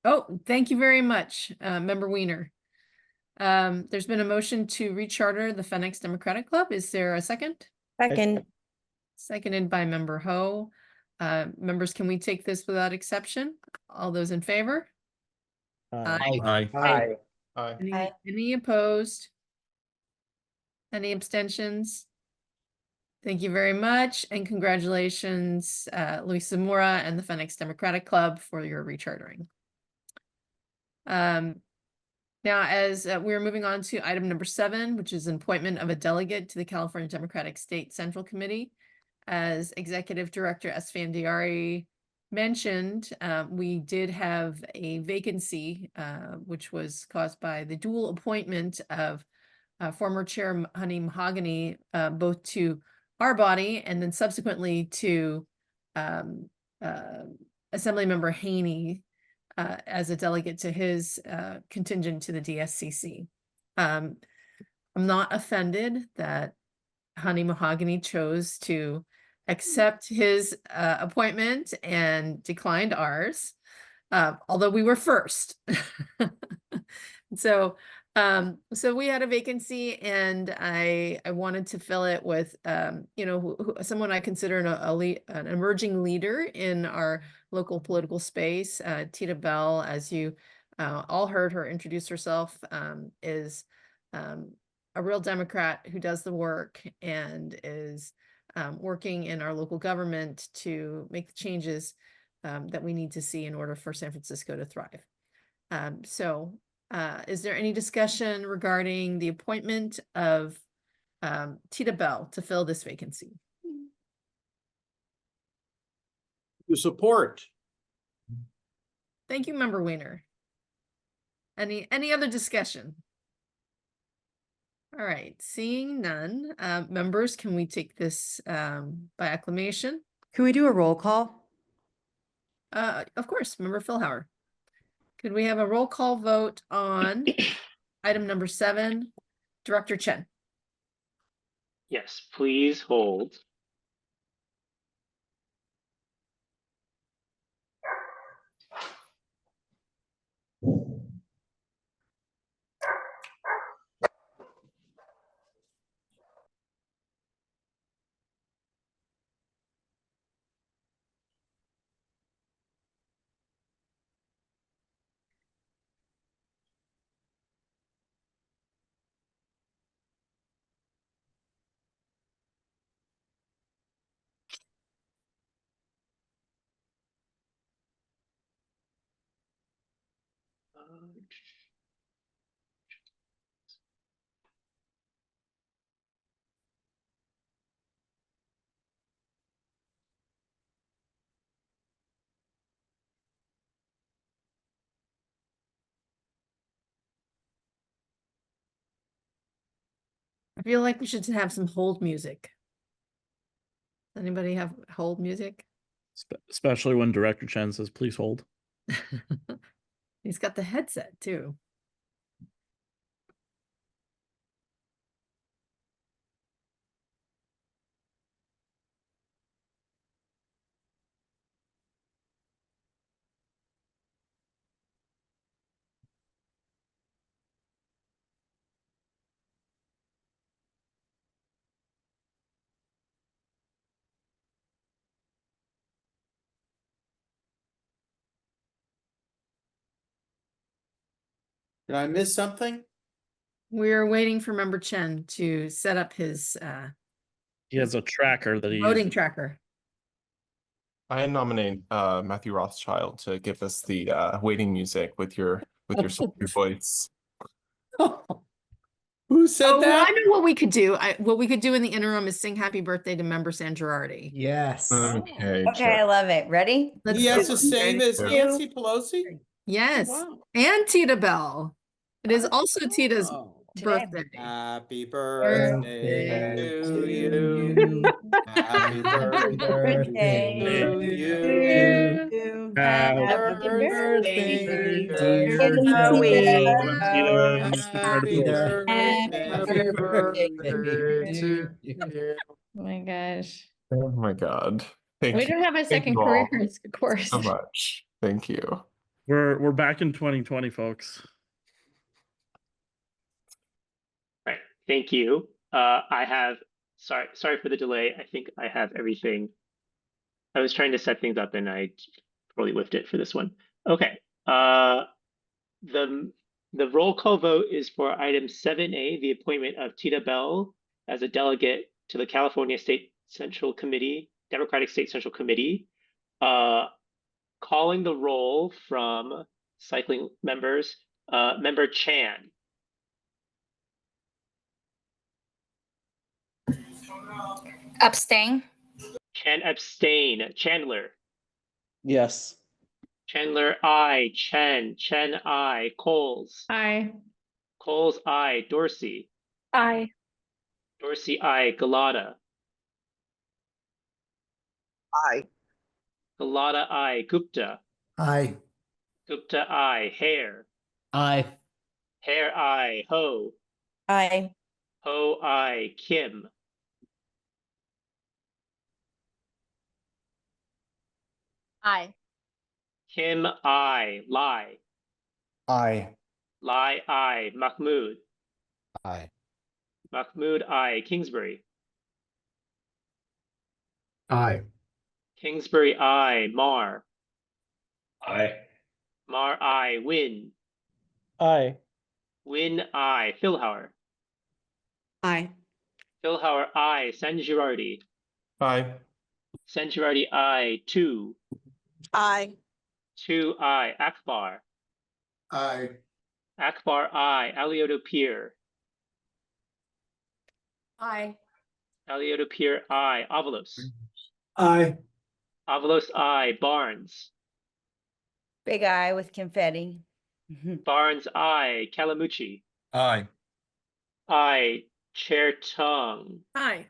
Oh, thank you very much, Member Weiner. There's been a motion to recharter the Phoenix Democratic Club. Is there a second? Second. Seconded by Member Ho. Members, can we take this without exception? All those in favor? Aye. Aye. Any opposed? Any abstentions? Thank you very much, and congratulations, Luis Zamora and the Phoenix Democratic Club for your rechartering. Now, as we're moving on to item number 7, which is an appointment of a delegate to the California Democratic State Central Committee. As Executive Director Esfandiari mentioned, we did have a vacancy, which was caused by the dual appointment of former Chair Honey Mahogany, both to our body and then subsequently to Assemblymember Haney as a delegate to his contingent to the DSCC. I'm not offended that Honey Mahogany chose to accept his appointment and declined ours, although we were first. So we had a vacancy, and I wanted to fill it with someone I consider an emerging leader in our local political space. Tita Bell, as you all heard her introduce herself, is a real Democrat who does the work and is working in our local government to make the changes that we need to see in order for San Francisco to thrive. Is there any discussion regarding the appointment of Tita Bell to fill this vacancy? To support. Thank you, Member Weiner. Any other discussion? All right, seeing none, members, can we take this by acclamation? Can we do a roll call? Of course, Member Philhauer. Could we have a roll call vote on item number 7, Director Chen? Yes, please hold. I feel like we should have some hold music. Anybody have hold music? Especially when Director Chen says, please hold. He's got the headset too. Did I miss something? We're waiting for Member Chen to set up his He has a tracker that he voting uses. tracker. I nominate Matthew Rothschild to give us the waiting music with your sultry voice. Who said Well, that? I know what we could do. What we could do in the interim is sing happy birthday to Member San Girardi. Yes. Okay. Okay, I love it. Ready? Let's He has do the it. same as Two. Nancy Pelosi? Yes. Wow. And Tita Bell. It is also Tita's Oh. birthday. Happy birthday to you. Happy birthday to you. Happy Happy birthday, dear dear Joey. Happy birthday to you. Oh my gosh. Oh my God. Thank We you. don't have a Thank second you all career in course. so much. Thank you. We're back in 2020, folks. Right. Thank you. I have sorry for the delay. I think I have everything I was trying to set things up and I totally whiffed it for this one. Okay. The roll call vote is for item 7A, the appointment of Tita Bell as a delegate to the California State Central Committee, Democratic State Central Committee. Calling the roll from cycling members, Member Chan. Abstain. Chan abstain. Chandler. Yes. Chandler, aye. Chen aye. Coles. Aye. Coles, aye. Dorsey. Aye. Dorsey, aye. Galata. Aye. Galata, aye. Gupta. Aye. Gupta, aye. Hare. Aye. Hare, aye. Ho. Aye. Ho, aye. Kim. Aye. Kim, aye. Lai. Aye. Lai, aye. Mahmood. Aye. Mahmood, aye. Kingsbury. Aye. Kingsbury, aye. Mar. Aye. Mar, aye. Win. Aye. Win, aye. Philhauer. Aye. Philhauer, aye. San Girardi. Aye. San Girardi, aye. 2. Aye. 2, aye. Akbar. Aye. Akbar, aye. Alioto Pier. Aye. Alioto Pier, aye. Avalos. Aye. Avalos, aye. Barnes. Big eye with confetti. Barnes, aye. Calamucci. Aye. Aye. Chair Tung. Aye.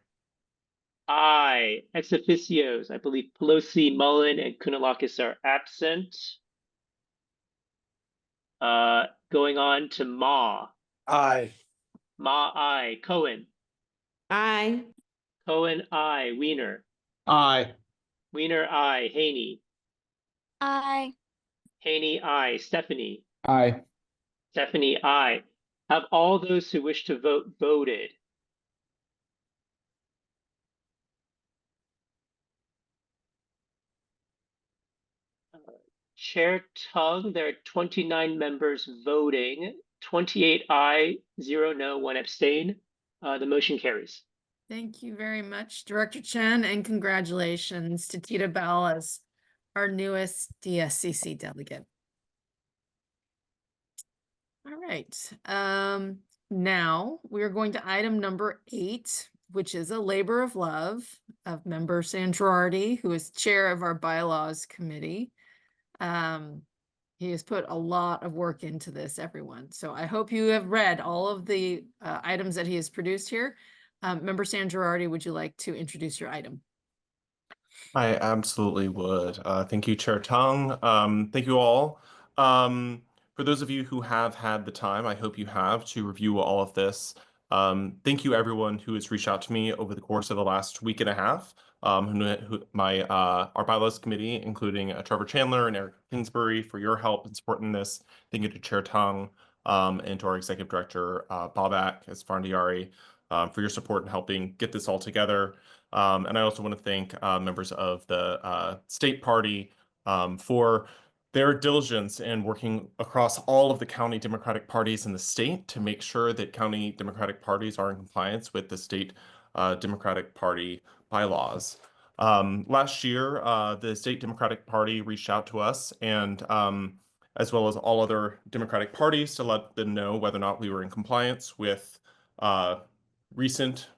Aye. Ex officios, I believe Pelosi, Mullen, and Kounalakis are absent. Going on to Ma. Aye. Ma, aye. Cohen. Aye. Cohen, aye. Wiener. Aye. Wiener, aye. Haney. Aye. Haney, aye. Stephanie. Aye. Stephanie, aye. Have all those who wish to vote voted? Chair Tung, there are 29 members voting, 28 aye, 0 no, 1 abstain. The motion carries. Thank you very much, Director Chen, and congratulations to Tita Bell as our newest DSCC delegate. All right, now we are going to item number 8, which is a labor of love of Member San Girardi, who is chair of our bylaws committee. He has put a lot of work into this, everyone. So I hope you have read all of the items that he has produced here. Member San Girardi, would you like to introduce your item? I absolutely would. Thank you, Chair Tung. Thank you all. For those of you who have had the time, I hope you have, to review all of this. Thank you everyone who has reached out to me over the course of the last week and a half. Our bylaws committee, including Trevor Chandler and Eric Kingsbury, for your help in supporting this. Thank you to Chair Tung and to our executive director, Babak Esfandiari, for your support in helping get this all together. And I also want to thank members of the state party for their diligence in working across all of the county Democratic parties in the state to make sure that county Democratic parties are in compliance with the state Democratic Party bylaws. Last year, the state Democratic Party reached out to us and as well as all other Democratic parties to let them know whether or not we were in compliance with recent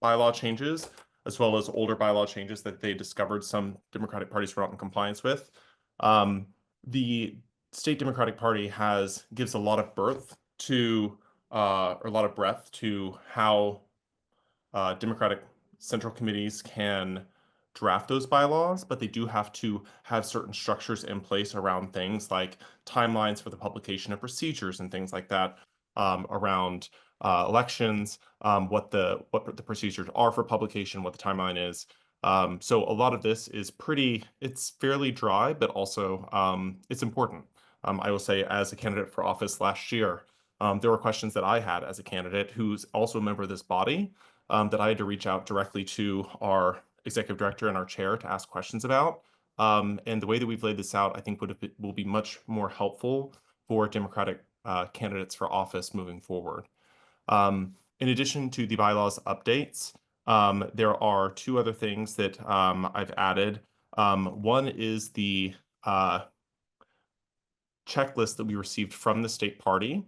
bylaw changes, as well as older bylaw changes that they discovered some Democratic parties were not in compliance with. The state Democratic Party gives a lot of birth to, or a lot of breadth to how Democratic Central Committees can draft those bylaws, but they do have to have certain structures in place around things like timelines for the publication of procedures and things like that, around elections, what the procedures are for publication, what the timeline is. So a lot of this is it's fairly dry, but also it's important. I will say, as a candidate for office last year, there were questions that I had as a candidate who's also a member of this body that I had to reach out directly to our executive director and our chair to ask questions about. And the way that we've laid this out, I think will be much more helpful for Democratic candidates for office moving forward. In addition to the bylaws updates, there are two other things that I've added. One is the checklist that we received from the state party.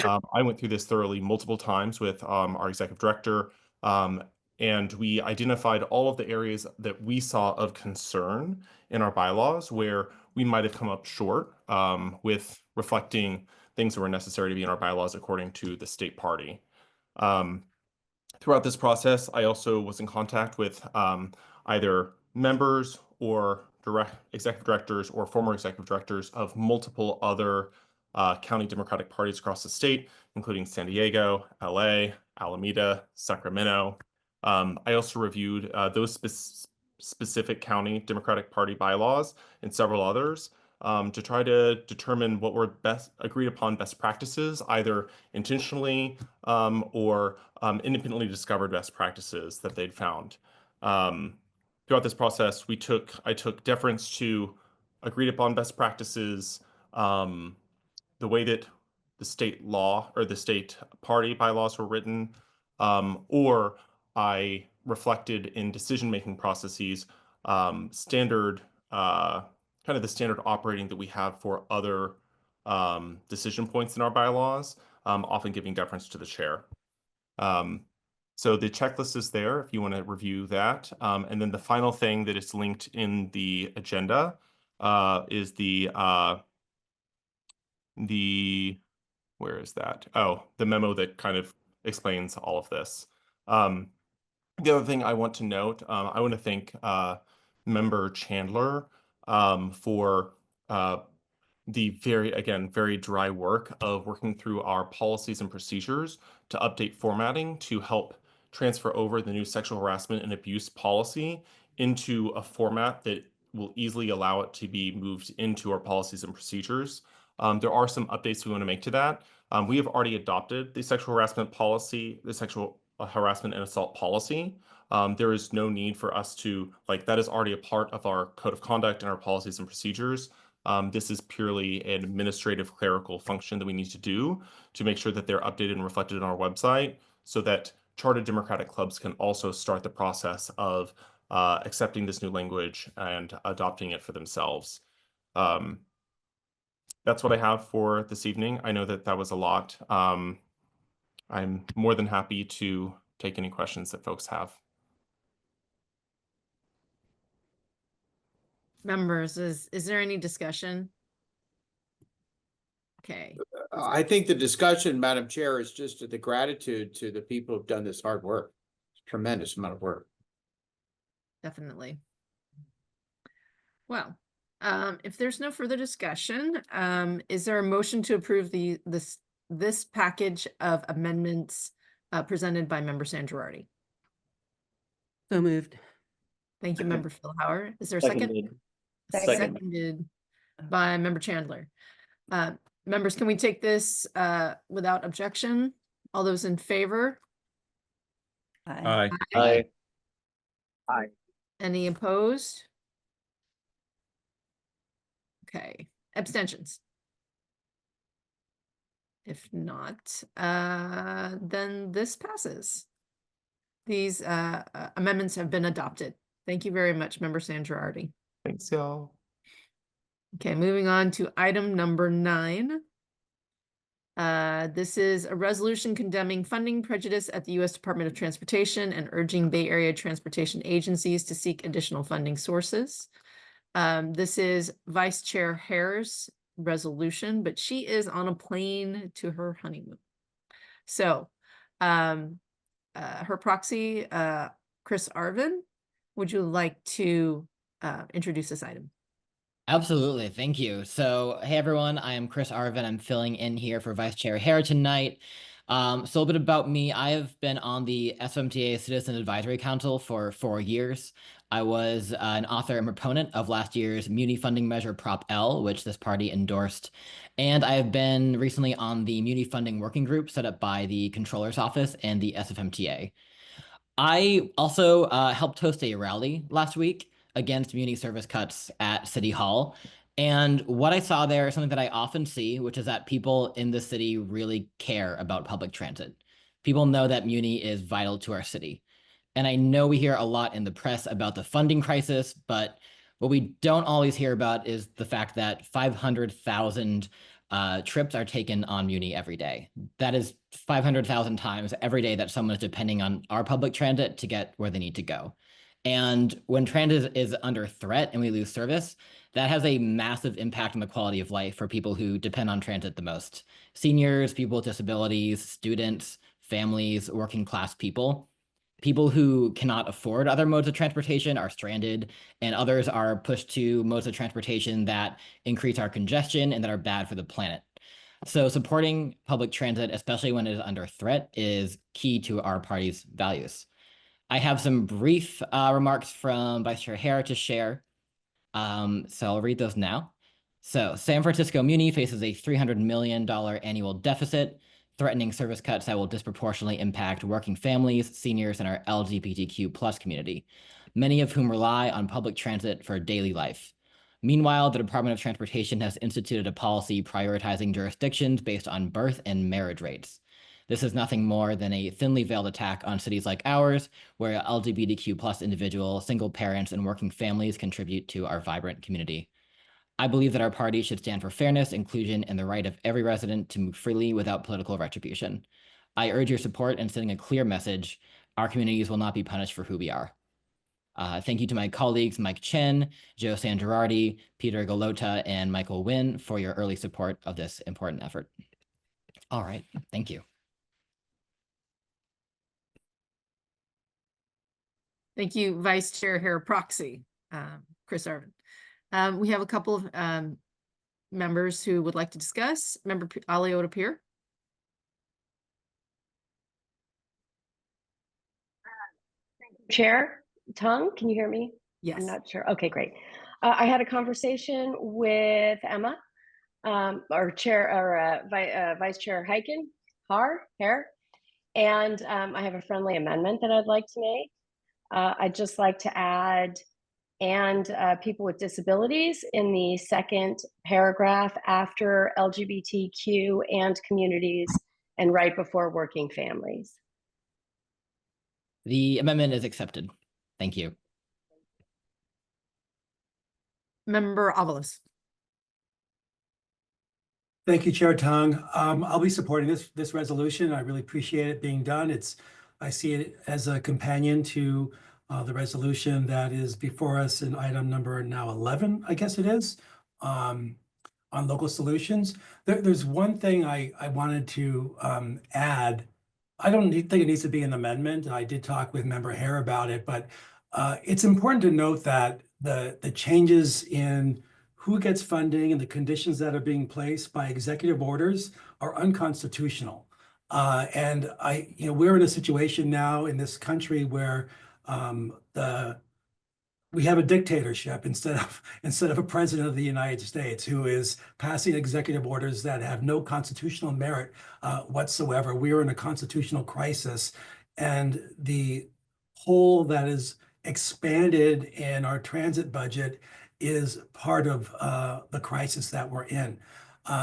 I went through this thoroughly multiple times with our executive director, and we identified all of the areas that we saw of concern in our bylaws where we might have come up short with reflecting things that were necessary to be in our bylaws according to the state party. Throughout this process, I also was in contact with either members or executive directors or former executive directors of multiple other county Democratic parties across the state, including San Diego, LA, Alameda, Sacramento. I also reviewed those specific county Democratic Party bylaws and several others to try to determine what were best agreed upon best practices, either intentionally or independently discovered best practices that they'd found. Throughout this process, I took deference to agreed upon best practices, the way that the state law or the state party bylaws were written, or I reflected in decision-making processes standard kind of the standard operating that we have for other decision points in our bylaws, often giving deference to the chair. So the checklist is there if you want to review that. And then the final thing that is linked in the agenda is where is that? Oh, the memo that kind of explains all of this. The other thing I want to note, I want to thank Member Chandler for the very dry work of working through our policies and procedures to update formatting to help transfer over the new sexual harassment and abuse policy into a format that will easily allow it to be moved into our policies and procedures. There are some updates we want to make to that. We have already adopted the sexual harassment policy, the sexual harassment and assault policy. There is no need for us to, that is already a part of our code of conduct and our policies and procedures. This is purely an administrative clerical function that we need to do to make sure that they're updated and reflected on our website so that chartered Democratic clubs can also start the process of accepting this new language and adopting it for themselves. That's what I have for this evening. I know that that was a lot. I'm more than happy to take any questions that folks have. Members, is there any discussion? Okay. I think the discussion, Madam Chair, is just the gratitude to the people who've done this hard work. Tremendous amount of work. Definitely. Well, if there's no further discussion, is there a motion to approve this package of amendments presented by Member San Girardi? So moved. Thank you, Member Philhauer. Is there a second? Seconded by Member Chandler. Members, can we take this without objection? All those in favor? Aye. Aye. Aye. Any opposed? Okay, abstentions? If not, then this passes. These amendments have been adopted. Thank you very much, Member San Girardi. Thanks, y'all. Okay, moving on to item number 9. This is a resolution condemning funding prejudice at the U.S. Department of Transportation and urging Bay Area transportation agencies to seek additional funding sources. This is Vice Chair Hare's resolution, but she is on a plane to her honeymoon. So her proxy, Chris Arvin, would you like to introduce this item? Absolutely. Thank you. So, hey, everyone, I am Chris Arvin. I'm filling in here for Vice Chair Hare tonight. So a little bit about me. I have been on the SFMTA Citizen Advisory Council for 4 years. I was an author and proponent of last year's Muni funding measure Prop L, which this party endorsed. And I have been recently on the Muni funding working group set up by the Controller's Office and the SFMTA. I also helped host a rally last week against muni service cuts at City Hall. And what I saw there is something that I often see, which is that people in the city really care about public transit. People know that muni is vital to our city. And I know we hear a lot in the press about the funding crisis, but what we don't always hear about is the fact that 500,000 trips are taken on Muni every day. That is 500,000 times every day that someone is depending on our public transit to get where they need to go. And when transit is under threat and we lose service, that has a massive impact on the quality of life for people who depend on transit the most. Seniors, people with disabilities, students, families, working class people. People who cannot afford other modes of transportation are stranded, and others are pushed to modes of transportation that increase our congestion and that are bad for the planet. So supporting public transit, especially when it is under threat, is key to our party's values. I have some brief remarks from Vice Chair Hare to share. So I'll read those now. So San Francisco Muni faces a $300 million annual deficit, threatening service cuts that will disproportionately impact working families, seniors, and our LGBTQ+ community, many of whom rely on public transit for daily life. Meanwhile, the Department of Transportation has instituted a policy prioritizing jurisdictions based on birth and marriage rates. This is nothing more than a thinly veiled attack on cities like ours, where LGBTQ+ individuals, single parents, and working families contribute to our vibrant community. I believe that our party should stand for fairness, inclusion, and the right of every resident to move freely without political retribution. I urge your support in sending a clear message. Our communities will not be punished for who we are. Thank you to my colleagues, Mike Chen, Joe Sangerardi, Peter Galota, and Michael Wynn for your early support of this important effort. All right, thank you. Thank you, Vice Chair Hare Proxy, Chris Arvin. We have a couple of members who would like to discuss. Member Aliota Peer. Chair Tung, can you hear me? Yes. I'm not sure. Okay, great. I had a conversation with Emma, or Chair or Vice Chair Hare, and I have a friendly amendment that I'd like to make. I'd just like to add and people with disabilities in the second paragraph after LGBTQ and communities and right before working families. The amendment is accepted. Thank you. Member Avalos. Thank you, Chair Tung. I'll be supporting this resolution. I really appreciate it being done. I see it as a companion to the resolution that is before us in item number now 11, I guess it is, on local solutions. There's one thing I wanted to add. I don't think it needs to be an amendment. I did talk with Member Hare about it, but it's important to note that the changes in who gets funding and the conditions that are being placed by executive orders are unconstitutional. And we're in a situation now in this country where we have a dictatorship instead of a president of the United States who is passing executive orders that have no constitutional merit whatsoever. We are in a constitutional crisis, and the hole that is expanded in our transit budget is part of the crisis that we're in.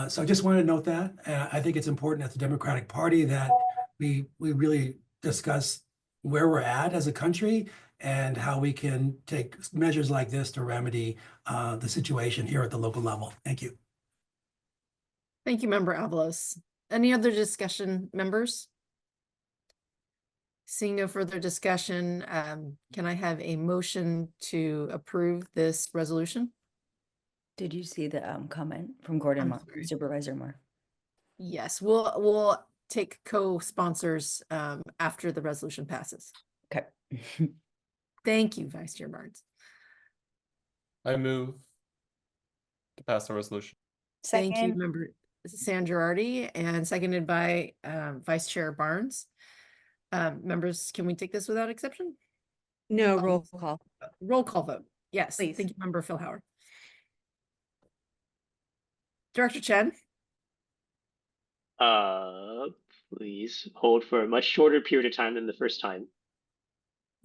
So I just want to note that. I think it's important as the Democratic Party that we really discuss where we're at as a country and how we can take measures like this to remedy the situation here at the local level. Thank you. Thank you, Member Avalos. Any other discussion, members? Seeing no further discussion, can I have a motion to approve this resolution? Did you see the comment from Gordon Moore, Supervisor Moore? Yes, we'll take co-sponsors after the resolution passes. Okay. Thank you, Vice Chair Barnes. I move to pass the resolution. Thank you, Member Sangerardi, and seconded by Vice Chair Barnes. Members, can we take this without exception? No, roll call. Roll call vote. Yes, Please. Thank you, Member Phil Howard. Director Chen. Please hold for a much shorter period of time than the first time.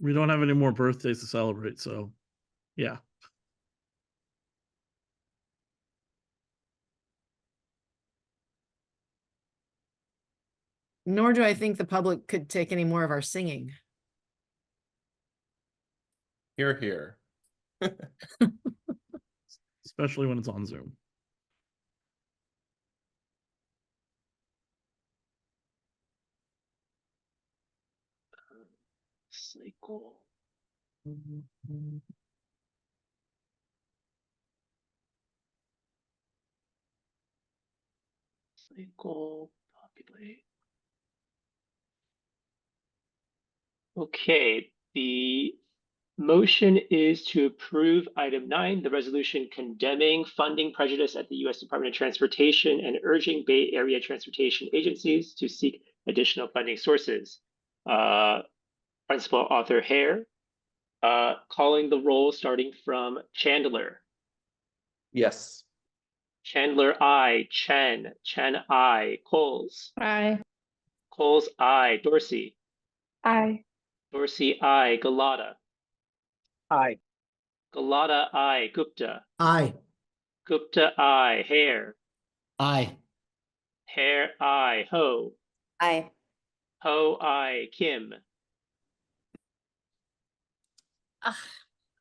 We don't have any more birthdays to celebrate, so yeah. Nor do I think the public could take any more of our singing. Here, here. Especially when it's on Zoom. Cycle. Cycle, populate. Okay, the motion is to approve item 9, the resolution condemning funding prejudice at the U.S. Department of Transportation and urging Bay Area transportation agencies to seek additional funding sources. Principal author Hare, calling the roll starting from Chandler. Yes. Chandler, I. Chen, I. Coles. Aye. Coles, I. Dorsey. Aye. Dorsey, I. Galata. Aye. Galata, I. Gupta. Aye. Gupta, I. Hare. Aye. Hare, I. Ho. Aye. Ho, I. Kim.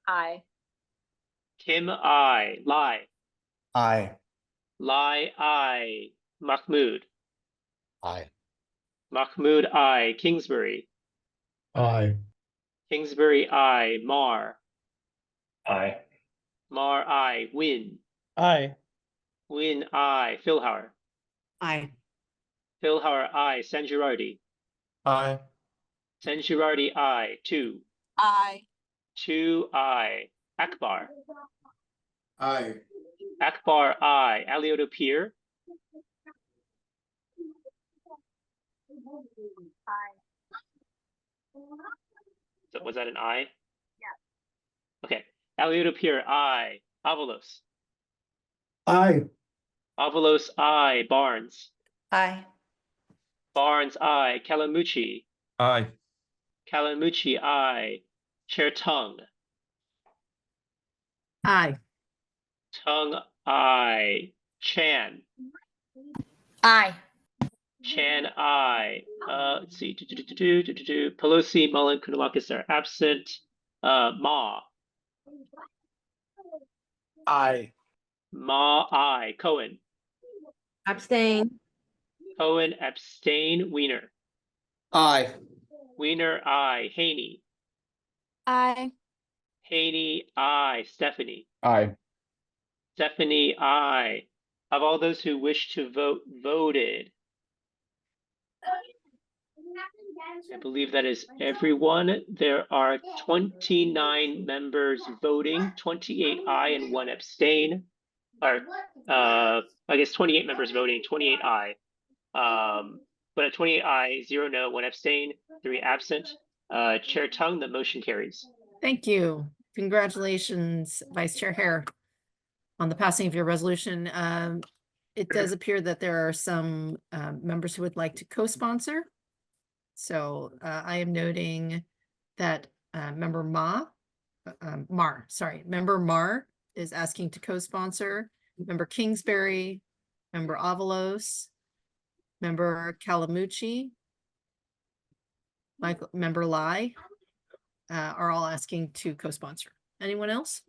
Aye. Kim, I. Lai. Aye. Lai, I. Mahmood. Aye. Mahmood, I. Kingsbury. Aye. Kingsbury, I. Mar. Aye. Mar, I. Win. Aye. Win, I. Philhauer. Aye. Philhauer, I. San Girardi. Aye. San Girardi, I. 2. Aye. 2, I. Akbar. Aye. Akbar, I. Alioto Pier. So was that an I? Yeah. Okay. Alioto Pier, I. Avalos. Aye. Avalos, I. Barnes. Aye. Barnes, I. Kalamuchi. Aye. Kalamuchi, I. Chair Tung. Aye. Tung, I. Chan. Aye. Chan, I. Let's see. Pelosi, Mullen, Kunawakis are absent. Ma. Aye. Ma, I. Cohen. Abstain. Cohen, abstain. Wiener. Aye. Wiener, I. Haney. Aye. Haney, I. Stephanie. Aye. Stephanie, I. Of all those who wish to vote, voted. I believe that is everyone. There are 29 members voting, 28 aye and 1 abstain. Or, I guess 28 members voting, 28 aye. But at 28 aye, 0 no, 1 abstain, 3 absent. Chair Tung, the motion carries. Thank you. Congratulations, Vice Chair Hare, on the passing of your resolution. It does appear that there are some members who would like to co-sponsor. So I am noting that member Member Mar is asking to co-sponsor. Member Kingsbury, member Avalos, member Kalamuchi, member Lai are all asking to co-sponsor. Anyone else?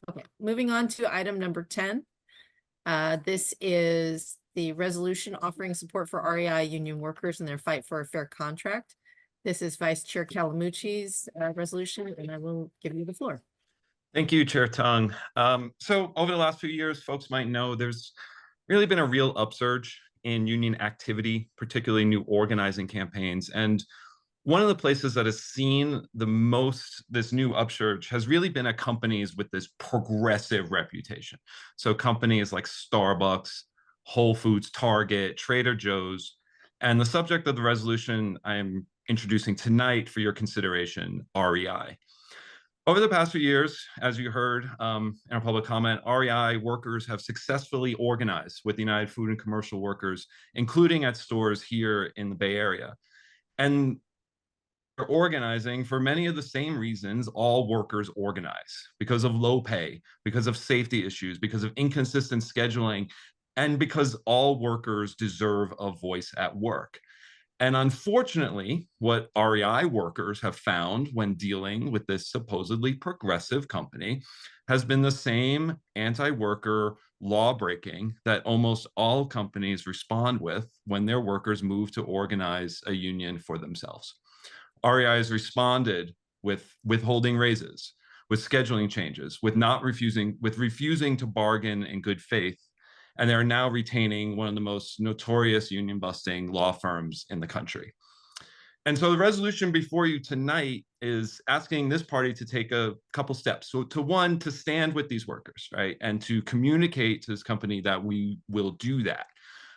Okay, moving on to item number 10. This is the resolution offering support for REI union workers in their fight for a fair contract. This is Vice Chair Kalamuchi's resolution, and I will give you the floor. Thank you, Chair Tung. So over the last few years, folks might know there's really been a real upsurge in union activity, particularly new organizing campaigns. And one of the places that has seen the most this new upsurge has really been at companies with this progressive reputation. So companies like Starbucks, Whole Foods, Target, Trader Joe's, and the subject of the resolution I am introducing tonight for your consideration, REI. Over the past few years, as you heard in our public comment, REI workers have successfully organized with the United Food and Commercial Workers, including at stores here in the Bay Area. And organizing for many of the same reasons all workers organize, because of low pay, because of safety issues, because of inconsistent scheduling, and because all workers deserve a voice at work. And unfortunately, what REI workers have found when dealing with this supposedly progressive company has been the same anti-worker law breaking that almost all companies respond with when their workers move to organize a union for themselves. REI has responded with withholding raises, with scheduling changes, with refusing to bargain in good faith, and they're now retaining one of the most notorious union busting law firms in the country. And so the resolution before you tonight is asking this party to take a couple steps. So to stand with these workers, right? And to communicate to this company that we will do that.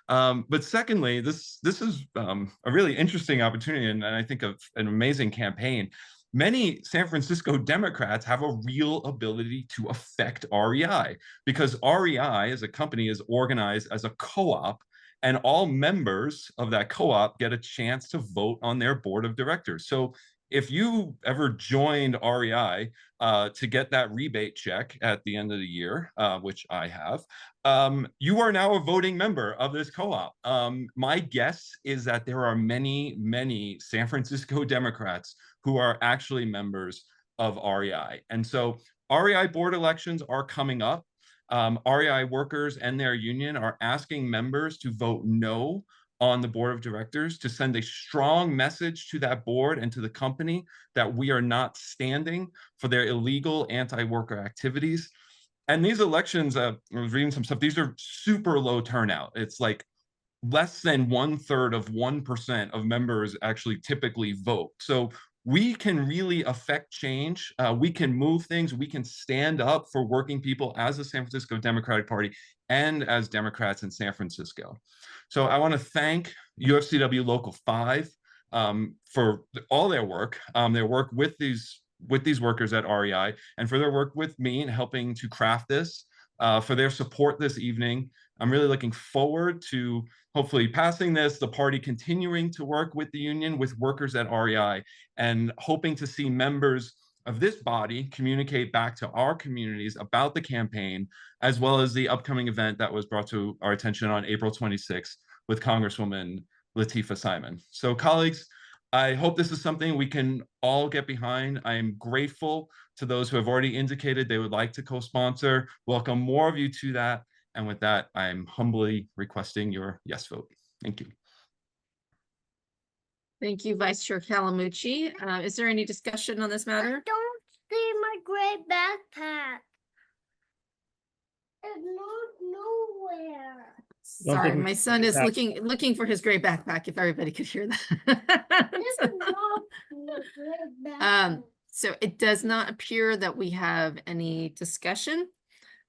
But secondly, this is a really interesting opportunity, and I think of an amazing campaign. Many San Francisco Democrats have a real ability to affect REI, because REI as a company is organized as a co-op, and all members of that co-op get a chance to vote on their board of directors. So if you ever joined REI to get that rebate check at the end of the year, which I have, you are now a voting member of this co-op. My guess is that there are many, many San Francisco Democrats who are actually members of REI. And so REI board elections are coming up. REI workers and their union are asking members to vote no on the board of directors, to send a strong message to that board and to the company that we are not standing for their illegal anti-worker activities. And these elections, I was reading some stuff, these are super low turnout. It's like less than 1/3 of 1% of members actually typically vote. So we can really affect change. We can move things. We can stand up for working people as the San Francisco Democratic Party and as Democrats in San Francisco. So I want to thank UFCW Local 5 for all their work with these workers at REI, and for their work with me in helping to craft this, for their support this evening. I'm really looking forward to hopefully passing this, the party continuing to work with the union, with workers at REI, and hoping to see members of this body communicate back to our communities about the campaign, as well as the upcoming event that was brought to our attention on April 26th with Congresswoman Lateefah Simon. So colleagues, I hope this is something we can all get behind. I am grateful to those who have already indicated they would like to co-sponsor. Welcome more of you to that. And with that, I'm humbly requesting your yes vote. Thank you. Thank you, Vice Chair Calamucci. Is there any discussion on this matter? Don't see my gray backpack. It's not nowhere. Sorry, my son is looking for his gray backpack, if everybody could hear that. This is not my gray backpack. So it does not appear that we have any discussion.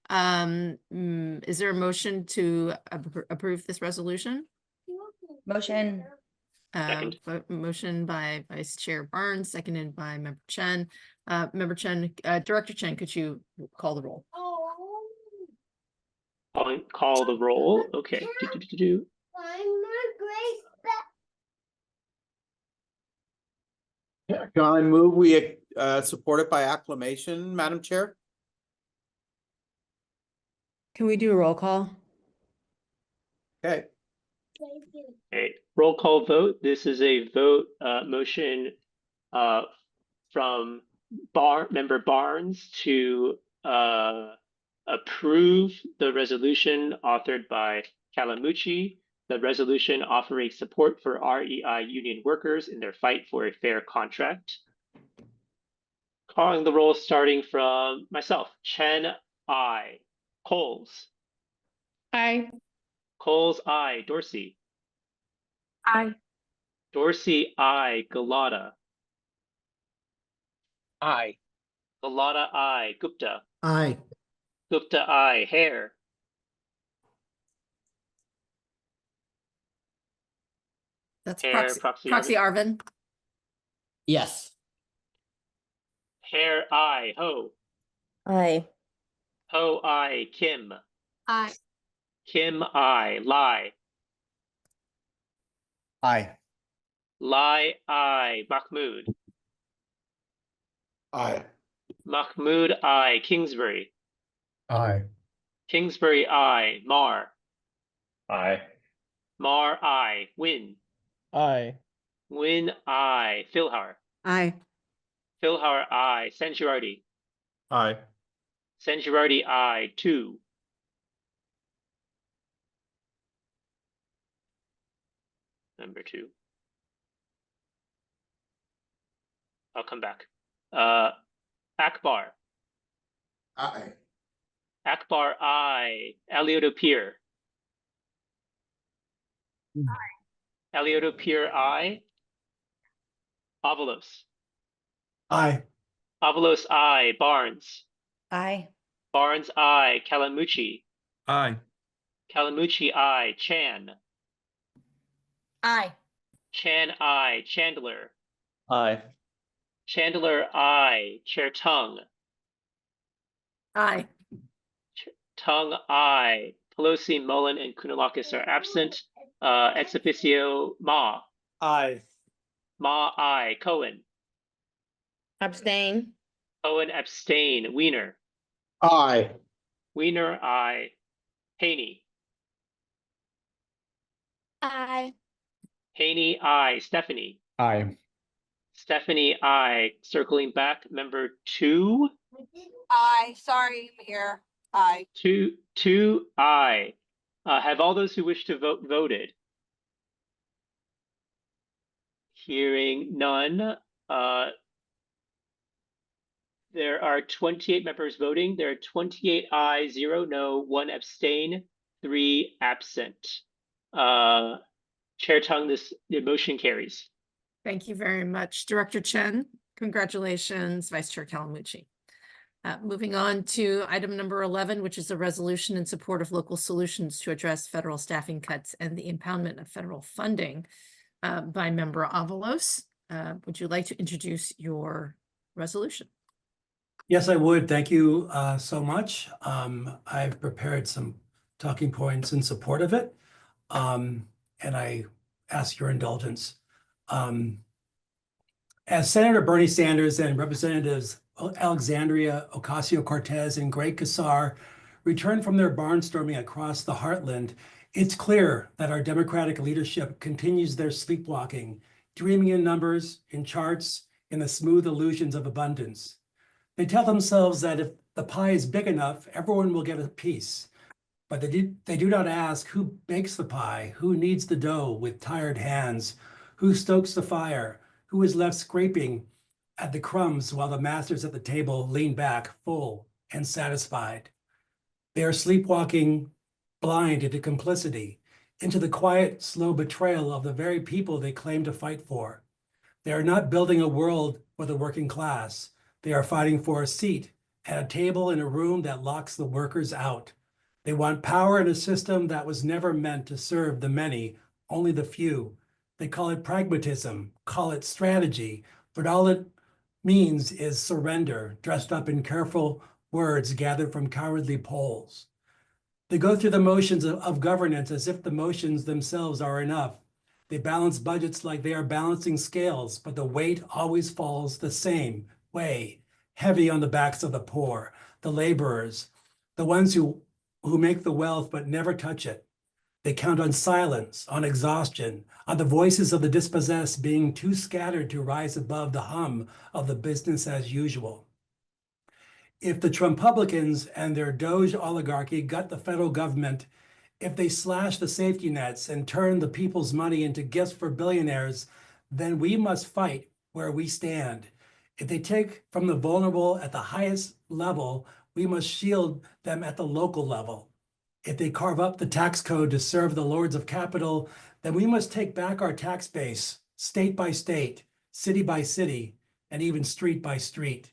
Is there a motion to approve this resolution? Motion. Motion by Vice Chair Barnes, seconded by Member Chen. Member Chen, Director Chen, could you call the roll? Call the roll. Okay. Find my gray backpack. Can I move we support it by acclamation, Madam Chair? Can we do a roll call? Okay. Okay. Roll call vote. This is a vote motion from Member Barnes to approve the resolution authored by Calamucci, the resolution offering support for REI union workers in their fight for a fair contract. Calling the roll starting from myself. Chen, aye. Coles. Aye. Coles, aye. Dorsey. Aye. Dorsey, aye. Galata. Aye. Galata, aye. Gupta. Aye. Gupta, aye. Hare. That's Hare, proxy Proxy Arvin. Yes. Hare, aye. Ho. Aye. Ho, aye. Kim. Aye. Kim, aye. Lai. Aye. Lai, aye. Mahmood. Aye. Mahmood, aye. Kingsbury. Aye. Kingsbury, aye. Mar. Aye. Mar, aye. Win. Aye. Win, aye. Philhar. Aye. Philhar, aye. San Girardi. Aye. San Girardi, aye. 2. Number 2. I'll come back. Akbar. Aye. Akbar, aye. Elioto Pier. Elioto Pier, aye. Avalos. Aye. Avalos, aye. Barnes. Aye. Barnes, aye. Kalamuchi. Aye. Kalamuchi, aye. Chan. Aye. Chan, aye. Chandler. Aye. Chandler, aye. Chair Tung. Aye. Tung, aye. Pelosi, Mullen, and Kounalakis are absent. Ex officio, Ma. Aye. Ma, aye. Cohen. Abstain. Cohen, abstain. Wiener. Aye. Wiener, aye. Haney. Aye. Haney, aye. Stephanie. Aye. Stephanie, aye. Circling back, member 2. Aye. Sorry, I'm here. Aye. 2, aye. Have all those who wish to vote voted? Hearing none. There are 28 members voting. There are 28 aye, 0 no, 1 abstain, 3 absent. Chair Tung, the motion carries. Thank you very much, Director Chen. Congratulations, Vice Chair Kalamuchi. Moving on to item number 11, which is a resolution in support of local solutions to address federal staffing cuts and the impoundment of federal funding by Member Avalos. Would you like to introduce your resolution? Yes, I would. Thank you so much. I've prepared some talking points in support of it, and I ask your indulgence. As Senator Bernie Sanders and Representatives Alexandria Ocasio-Cortez and Greg Casar return from their barnstorming across the heartland, it's clear that our Democratic leadership continues their sleepwalking, dreaming in numbers, in charts, in the smooth illusions of abundance. They tell themselves that if the pie is big enough, everyone will get a piece. But they do not ask who bakes the pie, who kneads the dough with tired hands, who stokes the fire, who is left scraping at the crumbs while the masters at the table lean back, full and satisfied. They are sleepwalking blind into complicity, into the quiet, slow betrayal of the very people they claim to fight for. They are not building a world for the working class. They are fighting for a seat at a table in a room that locks the workers out. They want power in a system that was never meant to serve the many, only the few. They call it pragmatism, call it strategy, but all it means is surrender, dressed up in careful words gathered from cowardly polls. They go through the motions of governance as if the motions themselves are enough. They balance budgets like they are balancing scales, but the weight always falls the same way, heavy on the backs of the poor, the laborers, the ones who make the wealth but never touch it. They count on silence, on exhaustion, on the voices of the dispossessed being too scattered to rise above the hum of the business as usual. If the Trumpublicans and their Doge oligarchy gut the federal government, if they slash the safety nets and turn the people's money into gifts for billionaires, then we must fight where we stand. If they take from the vulnerable at the highest level, we must shield them at the local level. If they carve up the tax code to serve the lords of capital, then we must take back our tax base, state by state, city by city, and even street by street.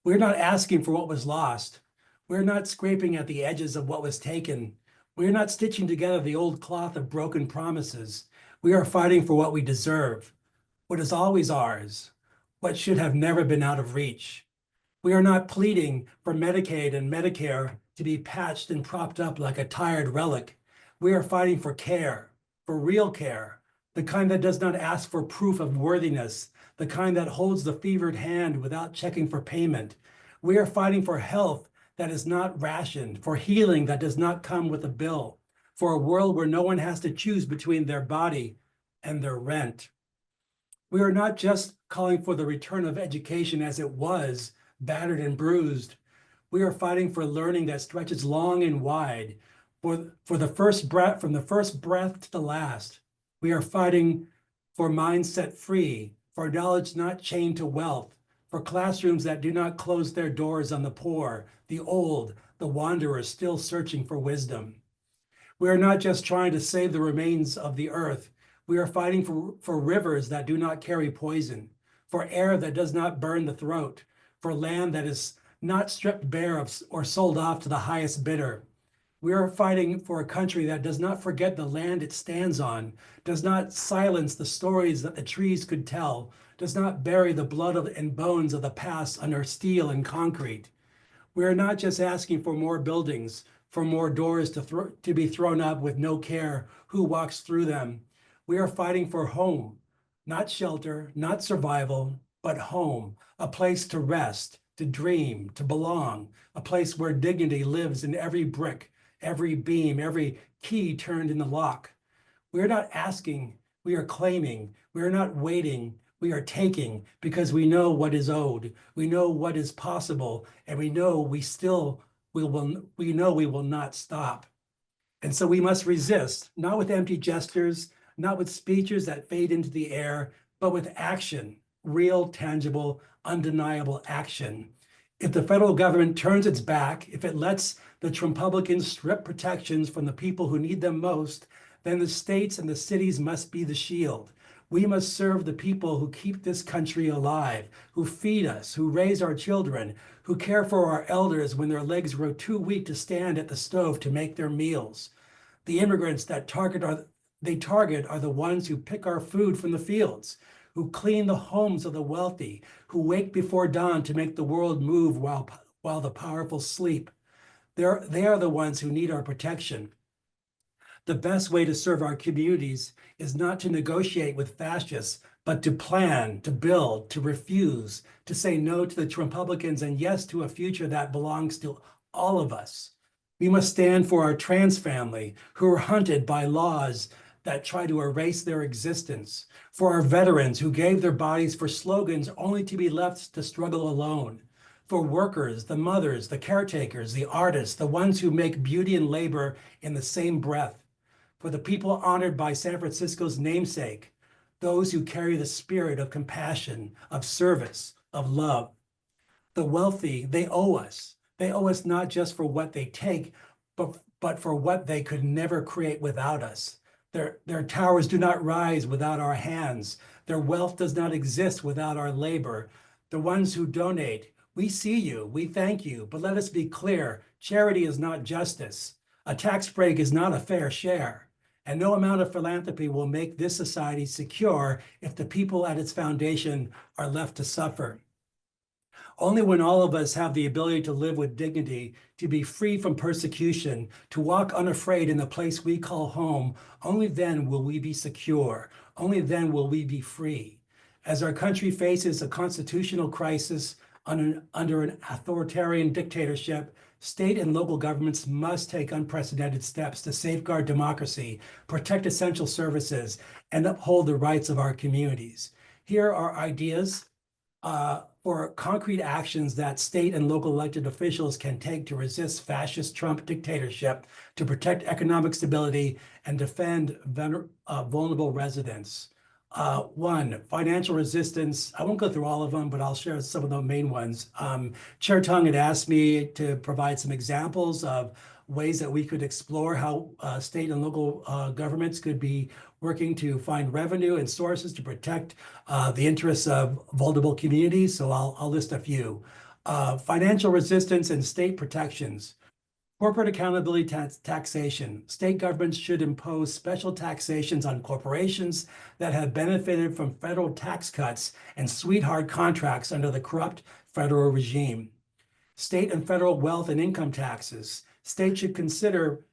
We're not asking for what was lost. We're not scraping at the edges of what was taken. We're not stitching together the old cloth of broken promises. We are fighting for what we deserve, what is always ours, what should have never been out of reach. We are not pleading for Medicaid and Medicare to be patched and propped up like a tired relic. We are fighting for care, for real care, the kind that does not ask for proof of worthiness, the kind that holds the fevered hand without checking for payment. We are fighting for health that is not rationed, for healing that does not come with a bill, for a world where no one has to choose between their body and their rent. We are not just calling for the return of education as it was, battered and bruised. We are fighting for learning that stretches long and wide, for the first breath, from the first breath to the last. We are fighting for minds set free, for knowledge not chained to wealth, for classrooms that do not close their doors on the poor, the old, the wanderers still searching for wisdom. We are not just trying to save the remains of the earth. We are fighting for rivers that do not carry poison, for air that does not burn the throat, for land that is not stripped bare of, or sold off to the highest bidder. We are fighting for a country that does not forget the land it stands on, does not silence the stories that the trees could tell, does not bury the blood and bones of the past under steel and concrete. We are not just asking for more buildings, for more doors to be thrown up with no care who walks through them. We are fighting for home, not shelter, not survival, but home, a place to rest, to dream, to belong, a place where dignity lives in every brick, every beam, every key turned in the lock. We are not asking, we are claiming. We are not waiting, we are taking, because we know what is owed. We know what is possible, and we know we will not stop. And so we must resist, not with empty gestures, not with speeches that fade into the air, but with action, real, tangible, undeniable action. If the federal government turns its back, if it lets the Trumppublicans strip protections from the people who need them most, then the states and the cities must be the shield. We must serve the people who keep this country alive, who feed us, who raise our children, who care for our elders when their legs grow too weak to stand at the stove to make their meals. The immigrants that they target are the ones who pick our food from the fields, who clean the homes of the wealthy, who wake before dawn to make the world move while the powerful sleep. They are the ones who need our protection. The best way to serve our communities is not to negotiate with fascists, but to plan, to build, to refuse, to say no to the Trumppublicans and yes to a future that belongs to all of us. We must stand for our trans family who are hunted by laws that try to erase their existence, for our veterans who gave their bodies for slogans only to be left to struggle alone, for workers, the mothers, the caretakers, the artists, the ones who make beauty and labor in the same breath, for the people honored by San Francisco's namesake, those who carry the spirit of compassion, of service, of love. The wealthy, they owe us. They owe us not just for what they take, but for what they could never create without us. Their towers do not rise without our hands. Their wealth does not exist without our labor. The ones who donate, we see you, we thank you, but let us be clear, charity is not justice. A tax break is not a fair share. And no amount of philanthropy will make this society secure if the people at its foundation are left to suffer. Only when all of us have the ability to live with dignity, to be free from persecution, to walk unafraid in the place we call home, only then will we be secure. Only then will we be free. As our country faces a constitutional crisis under an authoritarian dictatorship, state and local governments must take unprecedented steps to safeguard democracy, protect essential services, and uphold the rights of our communities. Here are ideas for concrete actions that state and local elected officials can take to resist fascist Trump dictatorship, to protect economic stability, and defend vulnerable residents. One, financial resistance. I won't go through all of them, but I'll share some of the main ones. Chair Tung had asked me to provide some examples of ways that we could explore how state and local governments could be working to find revenue and sources to protect the interests of vulnerable communities. So I'll list a few. Financial resistance and state protections. Corporate accountability taxation. State governments should impose special taxations on corporations that have benefited from federal tax cuts and sweetheart contracts under the corrupt federal regime. State and federal wealth and income taxes. States should consider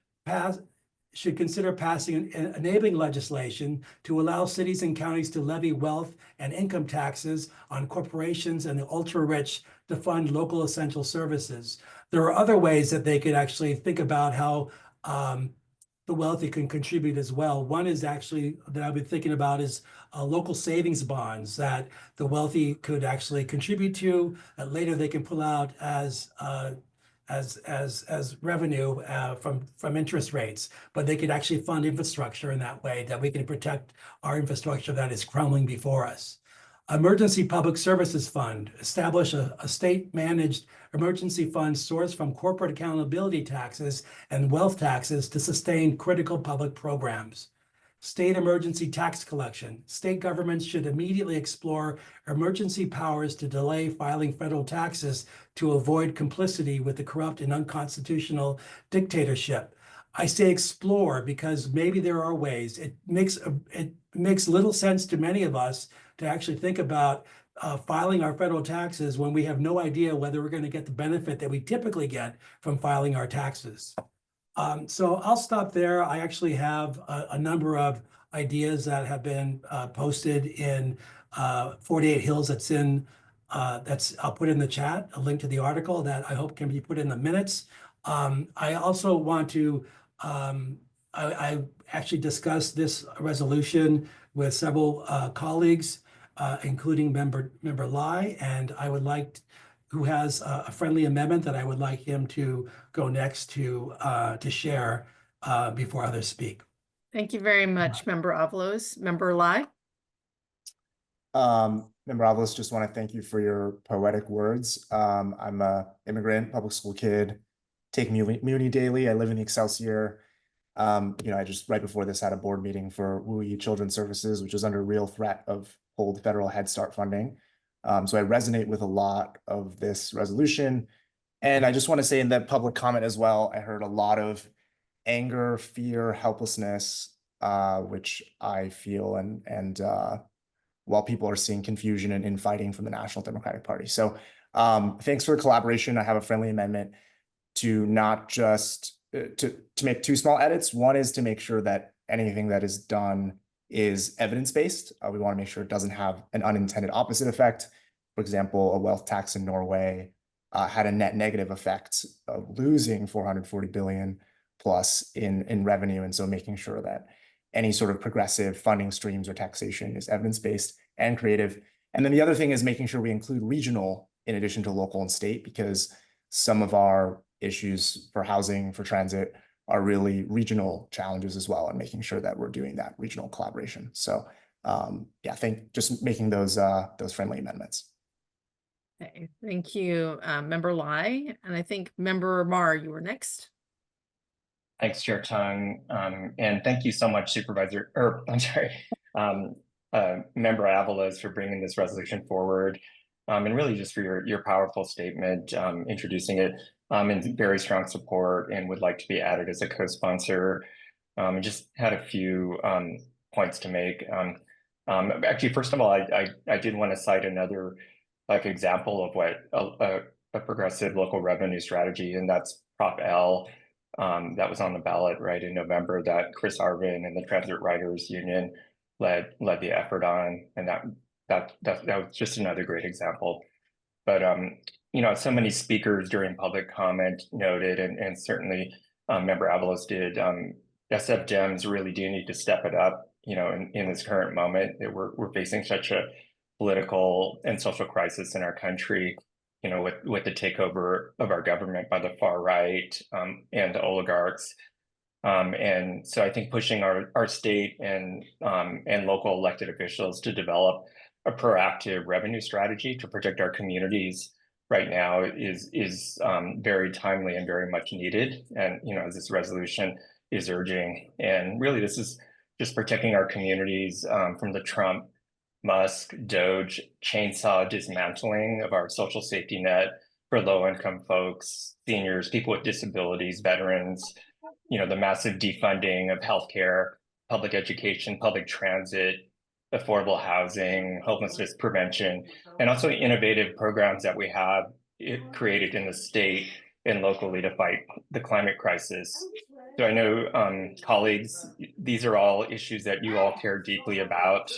should consider passing enabling legislation to allow cities and counties to levy wealth and income taxes on corporations and the ultra-rich to fund local essential services. There are other ways that they could actually think about how the wealthy can contribute as well. One is actually that I've been thinking about is local savings bonds that the wealthy could actually contribute to, that later they can pull out as revenue from interest rates, but they could actually fund infrastructure in that way, that we can protect our infrastructure that is crumbling before us. Emergency Public Services Fund, establish a state-managed emergency fund sourced from corporate accountability taxes and wealth taxes to sustain critical public programs. State emergency tax collection. State governments should immediately explore emergency powers to delay filing federal taxes to avoid complicity with the corrupt and unconstitutional dictatorship. I say explore because maybe there are ways. It makes little sense to many of us to actually think about filing our federal taxes when we have no idea whether we're going to get the benefit that we typically get from filing our taxes. So I'll stop there. I actually have a number of ideas that have been posted in 48 Hills. I'll put in the chat, a link to the article that I hope can be put in the minutes. I also want to, I actually discussed this resolution with several colleagues, including member Lai, and I would like who has a friendly amendment that I would like him to go next to share before others speak. Thank you very much, Member Avalos. Member Lai? Member Avalos, just want to thank you for your poetic words. I'm a immigrant, public school kid, take Muni daily. I live in the Excelsior. I just right before this had a board meeting for WUI Children's Services, which is under real threat of hold federal Head Start funding. So I resonate with a lot of this resolution. And I just want to say in that public comment as well, I heard a lot of anger, fear, helplessness, which I feel, and while people are seeing confusion and infighting from the National Democratic Party. So thanks for the collaboration. I have a friendly amendment to not just to make two small edits. One is to make sure that anything that is done is evidence-based. We want to make sure it doesn't have an unintended opposite effect. For example, a wealth tax in Norway had a net negative effect of losing 440 billion plus in revenue. And so making sure that any sort of progressive funding streams or taxation is evidence-based and creative. And then the other thing is making sure we include regional in addition to local and state, because some of our issues for housing, for transit, are really regional challenges as well, and making sure that we're doing that regional collaboration. So yeah, just making those friendly amendments. Okay, thank you, Member Lai. And I think Member Mar, you were next. Thanks, Chair Tung. And thank you so much, Member Avalos, for bringing this resolution forward. And really just for your powerful statement, introducing it in very strong support, and would like to be added as a co-sponsor. And just had a few points to make. Actually, first of all, I did want to cite another example of what a progressive local revenue strategy, and that's Prop L. That was on the ballot right in November, that Chris Arvin and the Transit Writers Union led the effort on, and that was just another great example. But so many speakers during public comment noted, and certainly Member Avalos did, SF Dems really do need to step it up, in this current moment that we're facing such a political and social crisis in our country, with the takeover of our government by the far right and the oligarchs. And so I think pushing our state and local elected officials to develop a proactive revenue strategy to protect our communities right now is very timely and very much needed. And, as this resolution is urging, and really this is just protecting our communities from the Trump, Musk, Doge chainsaw dismantling of our social safety net for low-income folks, seniors, people with disabilities, veterans, the massive defunding of healthcare, public education, public transit, affordable housing, homelessness prevention, and also innovative programs that we have created in the state and locally to fight the climate crisis. So I know, colleagues, these are all issues that you all care deeply about.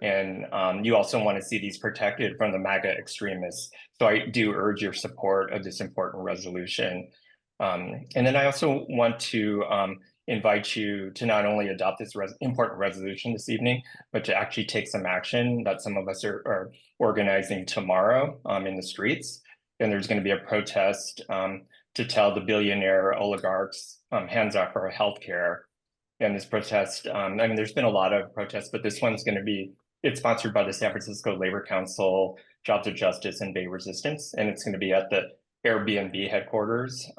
And you also want to see these protected from the MAGA extremists. So I do urge your support of this important resolution. And then I also want to invite you to not only adopt this important resolution this evening, but to actually take some action that some of us are organizing tomorrow in the streets. And there's going to be a protest to tell the billionaire oligarchs hands off our healthcare. And this protest, I mean, there's been a lot of protests, but this one's going to be, it's sponsored by the San Francisco Labor Council, Jobs of Justice, and Bay Resistance. And it's going to be at the Airbnb headquarters.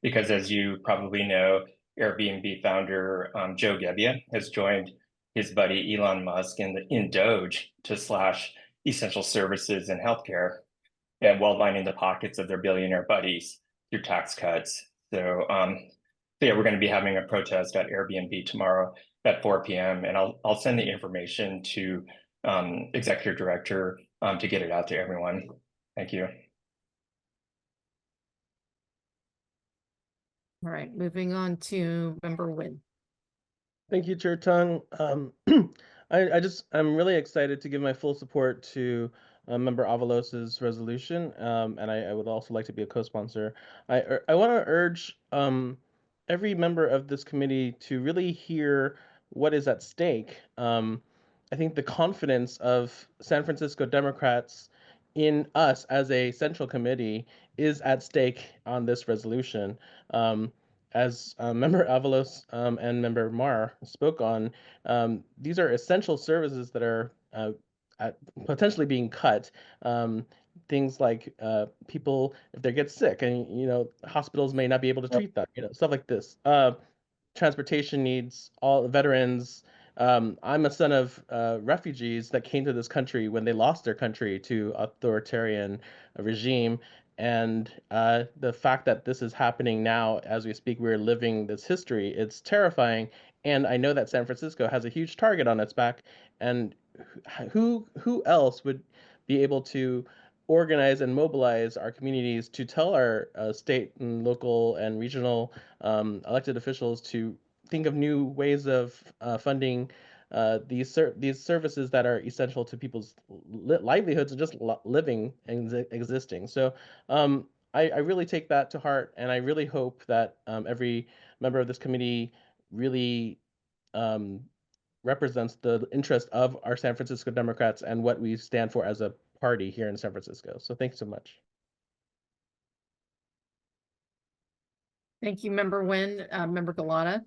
Because as you probably know, Airbnb founder Joe Gebbia has joined his buddy Elon Musk in Doge to slash essential services and healthcare, and while lining the pockets of their billionaire buddies through tax cuts. So, yeah, we're going to be having a protest at Airbnb tomorrow at 4 p.m. And I'll send the information to Executive Director to get it out to everyone. Thank you. All right, moving on to Member Nguyen. Thank you, Chair Tung. I'm really excited to give my full support to Member Avalos's resolution, and I would also like to be a co-sponsor. I want to urge every member of this committee to really hear what is at stake. I think the confidence of San Francisco Democrats in us as a central committee is at stake on this resolution. As Member Avalos and Member Mar spoke on, these are essential services that are potentially being cut. Things like people, if they get sick, and hospitals may not be able to treat them, stuff like this. Transportation needs, all veterans. I'm a son of refugees that came to this country when they lost their country to authoritarian regime. And the fact that this is happening now as we speak, we're living this history, it's terrifying. And I know that San Francisco has a huge target on its back. And who else would be able to organize and mobilize our communities to tell our state and local and regional elected officials to think of new ways of funding these services that are essential to people's livelihoods and just living and existing. So I really take that to heart, and I really hope that every member of this committee really represents the interest of our San Francisco Democrats and what we stand for as a party here in San Francisco. So thanks so much. Thank you, Member Nguyen. Member Galata.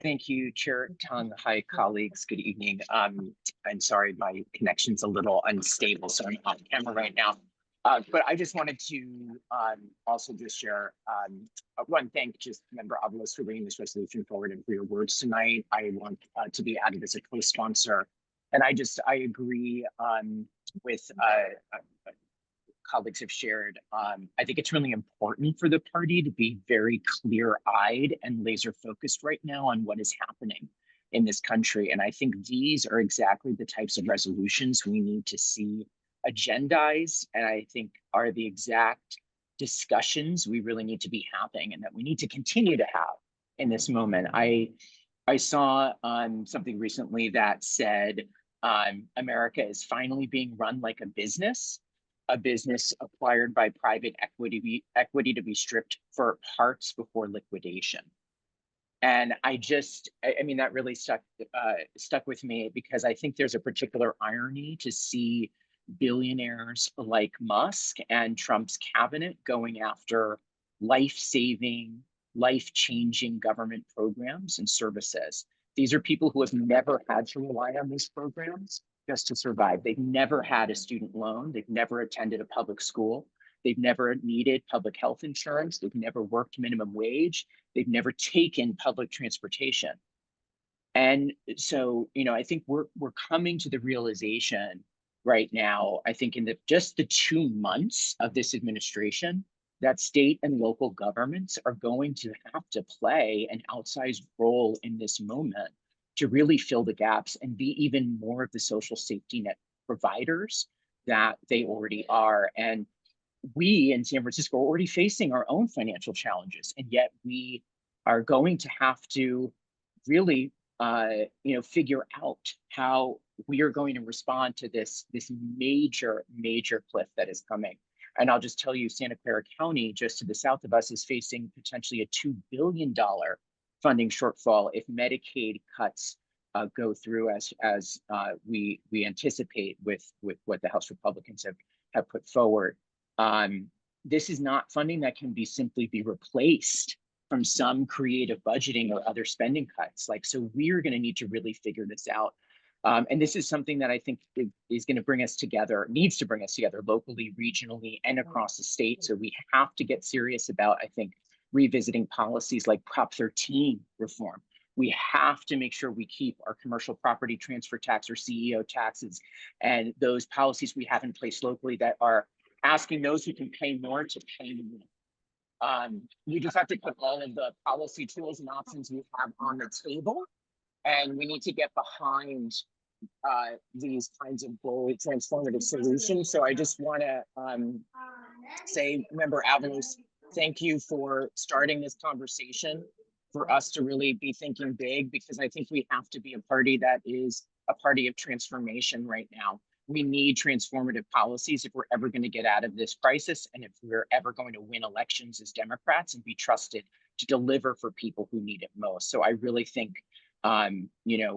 Thank you, Chair Tung. Hi, colleagues. Good evening. I'm sorry, my connection's a little unstable, so I'm on camera right now. But I just wanted to also just share one, thank just Member Avalos for bringing this resolution forward and for your words tonight. I want to be added as a co-sponsor. And I agree with colleagues have shared. I think it's really important for the party to be very clear-eyed and laser-focused right now on what is happening in this country. And I think these are exactly the types of resolutions we need to see agendized, and I think are the exact discussions we really need to be having and that we need to continue to have in this moment. I saw something recently that said America is finally being run like a business acquired by private equity to be stripped for parts before liquidation. And I mean, that really stuck with me, because I think there's a particular irony to see billionaires like Musk and Trump's cabinet going after life-saving, life-changing government programs and services. These are people who have never had to rely on these programs just to survive. They've never had a student loan. They've never attended a public school. They've never needed public health insurance. They've never worked minimum wage. They've never taken public transportation. And so, I think we're coming to the realization right now, I think in just the 2 months of this administration, that state and local governments are going to have to play an outsized role in this moment to really fill the gaps and be even more of the social safety net providers that they already are. And we in San Francisco are already facing our own financial challenges, and yet we are going to have to really, figure out how we are going to respond to this major cliff that is coming. And I'll just tell you, Santa Clara County, just to the south of us, is facing potentially a $2 billion funding shortfall if Medicaid cuts go through as we anticipate with what the House Republicans have put forward. This is not funding that can simply be replaced from some creative budgeting or other spending cuts. So we're going to need to really figure this out. And this is something that I think is going to bring us together, needs to bring us together locally, regionally, and across the state. So we have to get serious about, I think, revisiting policies like Prop 13 reform. We have to make sure we keep our commercial property transfer tax or CEO taxes and those policies we have in place locally that are asking those who can pay more to pay more. You just have to put all of the policy tools and options we have on the table, and we need to get behind these kinds of bold, transformative solutions. So I just want to say, Member Avalos, thank you for starting this conversation for us to really be thinking big, because I think we have to be a party that is a party of transformation right now. We need transformative policies if we're ever going to get out of this crisis, and if we're ever going to win elections as Democrats and be trusted to deliver for people who need it most. So I really think,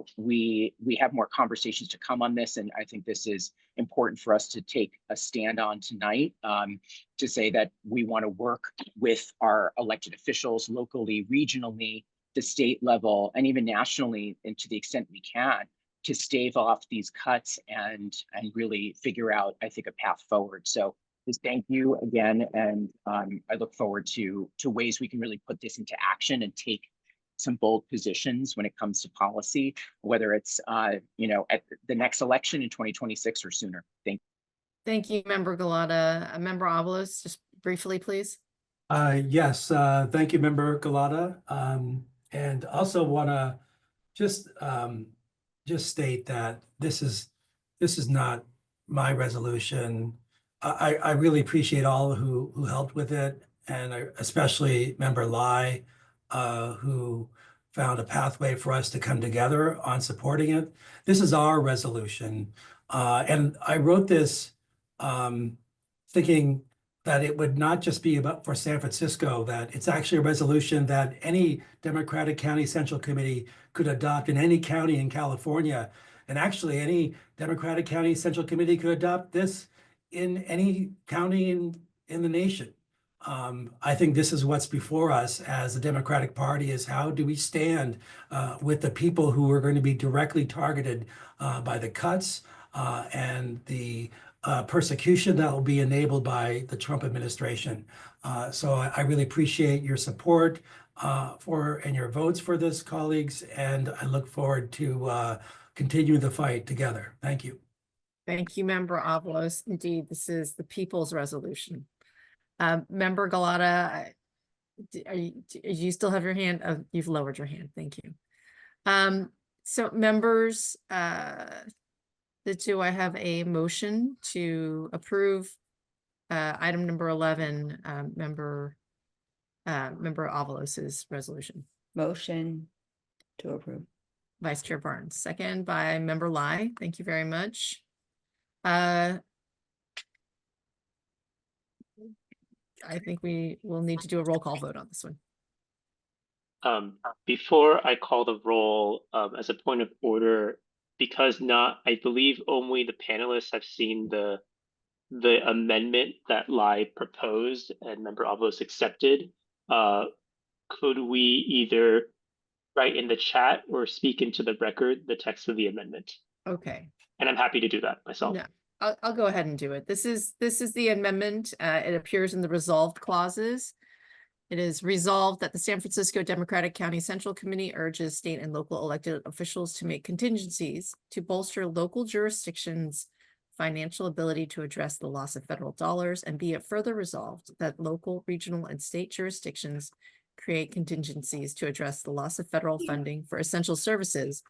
we have more conversations to come on this, and I think this is important for us to take a stand on tonight, to say that we want to work with our elected officials locally, regionally, the state level, and even nationally, and to the extent we can, to stave off these cuts and really figure out, I think, a path forward. So just thank you again, and I look forward to ways we can really put this into action and take some bold positions when it comes to policy, whether it's at the next election in 2026 or sooner. Thank you, Member Galata. Member Avalos, just briefly, please. Yes, thank you, Member Galata. And also want to just state that this is not my resolution. I really appreciate all who helped with it, and especially Member Lai, who found a pathway for us to come together on supporting it. This is our resolution. And I wrote this thinking that it would not just be about for San Francisco, that it's actually a resolution that any Democratic County Central Committee could adopt in any county in California. And actually any Democratic County Central Committee could adopt this in any county in the nation. I think this is what's before us as the Democratic Party, is how do we stand with the people who are going to be directly targeted by the cuts and the persecution that will be enabled by the Trump administration. So I really appreciate your support and your votes for this, colleagues, and I look forward to continue the fight together. Thank you. Thank you, Member Avalos. Indeed, this is the people's resolution. Member Galata, you still have your hand? Oh, you've lowered your hand. Thank you. So members, do I have a motion to approve item number 11, Member Avalos's resolution? Motion to approve. Vice Chair Barnes, second by Member Lai. Thank you very much. I think we will need to do a roll call vote on this one. Before I call the roll, as a point of order, because I believe only the panelists have seen the amendment that Lai proposed and Member Avalos accepted, could we either write in the chat or speak into the record the text of the amendment? Okay. And I'm happy to do that myself. No. I'll go ahead and do it. This is the amendment. It appears in the resolved clauses. It is resolved that the San Francisco Democratic County Central Committee urges state and local elected officials to make contingencies to bolster local jurisdictions' financial ability to address the loss of federal dollars, and be it further resolved that local, regional, and state jurisdictions create contingencies to address the loss of federal funding for essential services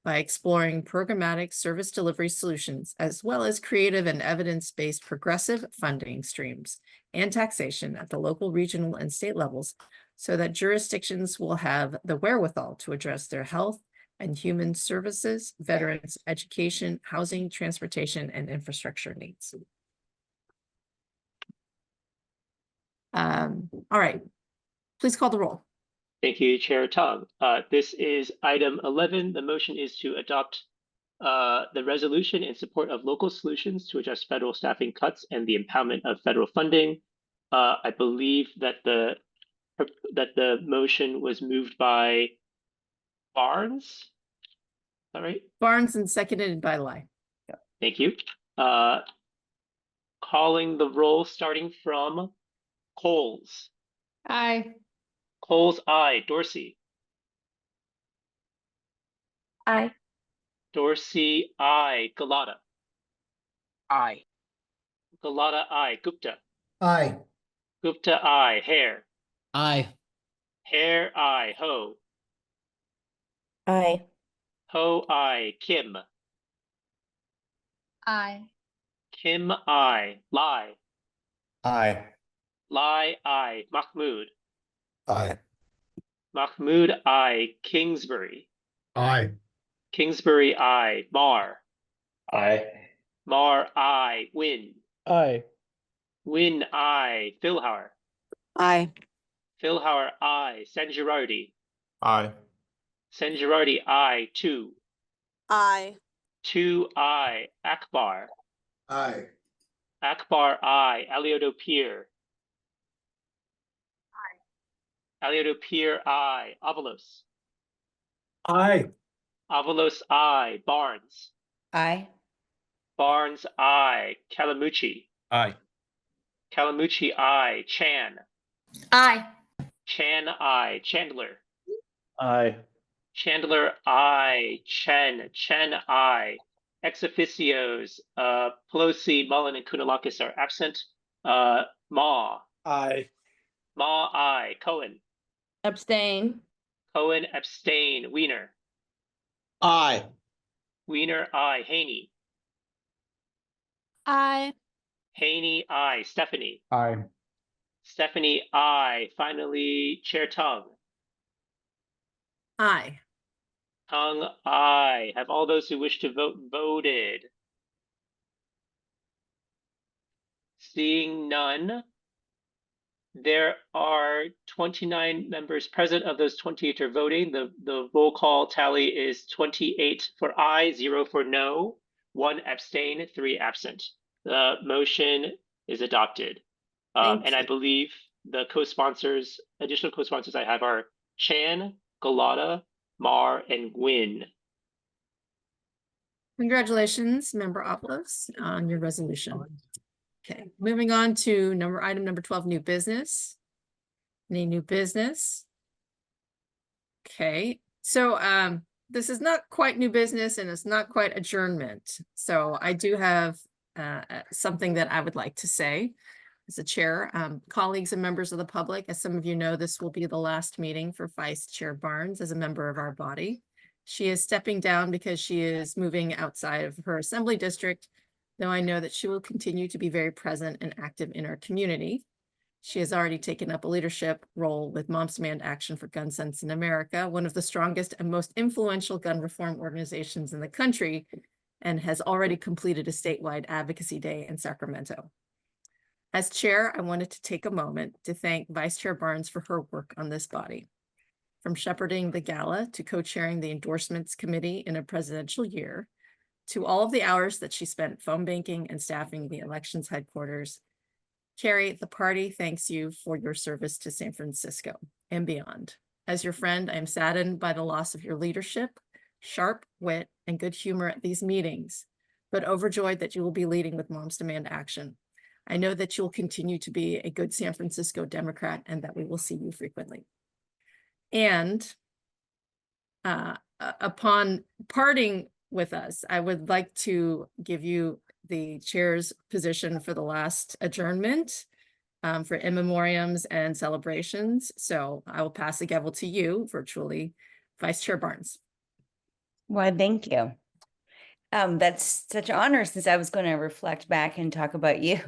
by exploring programmatic service delivery solutions, as well as creative and evidence-based progressive funding streams and taxation at the local, regional, and state levels, so that jurisdictions will have the wherewithal to address their health and human services, veterans, education, housing, transportation, and infrastructure needs. All right, please call the roll. Thank you, Chair Tong. This is item 11. The motion is to adopt the resolution in support of local solutions to address federal staffing cuts and the impoundment of federal funding. I believe that the motion was moved by Barnes. Is that right? Barnes and seconded by Lai. Thank you. Calling the roll, starting from Coles. Aye. Coles, aye. Dorsey. Aye. Dorsey, aye. Galata. Aye. Galata, aye. Gupta. Aye. Gupta, aye. Hare. Aye. Hare, aye. Ho. Aye. Ho, aye. Kim. Aye. Kim, aye. Lai. Aye. Lai, aye. Mahmood. Aye. Mahmood, aye. Kingsbury. Aye. Kingsbury, aye. Mar. Aye. Mar, aye. Win. Aye. Win, aye. Philhauer. Aye. Philhauer, aye. Sanjirardi. Aye. Sanjirardi, aye. 2. Aye. 2, aye. Akbar. Aye. Akbar, aye. Aliodo-Pier. Aliodo-Pier, aye. Avalos. Aye. Avalos, aye. Barnes. Aye. Barnes, aye. Calamucci. Aye. Calamucci, aye. Chan. Aye. Chan, aye. Chandler. Aye. Chandler, aye. Chen. Chen, aye. Ex officios, Pelosi, Mullen, and Kounalakis are absent. Ma. Aye. Ma, aye. Cohen. Abstain. Cohen, abstain. Wiener. Aye. Wiener, aye. Haney. Aye. Haney, aye. Stephanie. Aye. Stephanie, aye. Finally, Chair Tung. Aye. Tung, aye. Have all those who wish to vote voted? Seeing none, there are 29 members present. Of those, 28 are voting. The roll call tally is 28 for aye, 0 for no, 1 abstain, 3 absent. The motion is adopted. And I believe the co-sponsors, additional co-sponsors I have are Chan, Galata, Mar, and Gwyn. Congratulations, Member Avalos, on your resolution. Okay, moving on to item number 12, new business. Any new business? Okay, so this is not quite new business and it's not quite adjournment. So I do have something that I would like to say as a chair. Colleagues and members of the public, as some of you know, this will be the last meeting for Vice Chair Barnes as a member of our body. She is stepping down because she is moving outside of her assembly district, though I know that she will continue to be very present and active in our community. She has already taken up a leadership role with Moms Demand Action for Gun Sense in America, one of the strongest and most influential gun reform organizations in the country, and has already completed a statewide advocacy day in Sacramento. As chair, I wanted to take a moment to thank Vice Chair Barnes for her work on this body. From shepherding the gala to co-chairing the endorsements committee in a presidential year, to all of the hours that she spent phone banking and staffing the elections headquarters, Carrie, the party thanks you for your service to San Francisco and beyond. As your friend, I am saddened by the loss of your leadership, sharp wit, and good humor at these meetings, but overjoyed that you will be leading with Moms Demand Action. I know that you'll continue to be a good San Francisco Democrat and that we will see you frequently. And upon parting with us, I would like to give you the chair's position for the last adjournment for in memoriams and celebrations. So I will pass the gavel to you virtually, Vice Chair Barnes. Well, thank you. That's such an honor since I was going to reflect back and talk about you.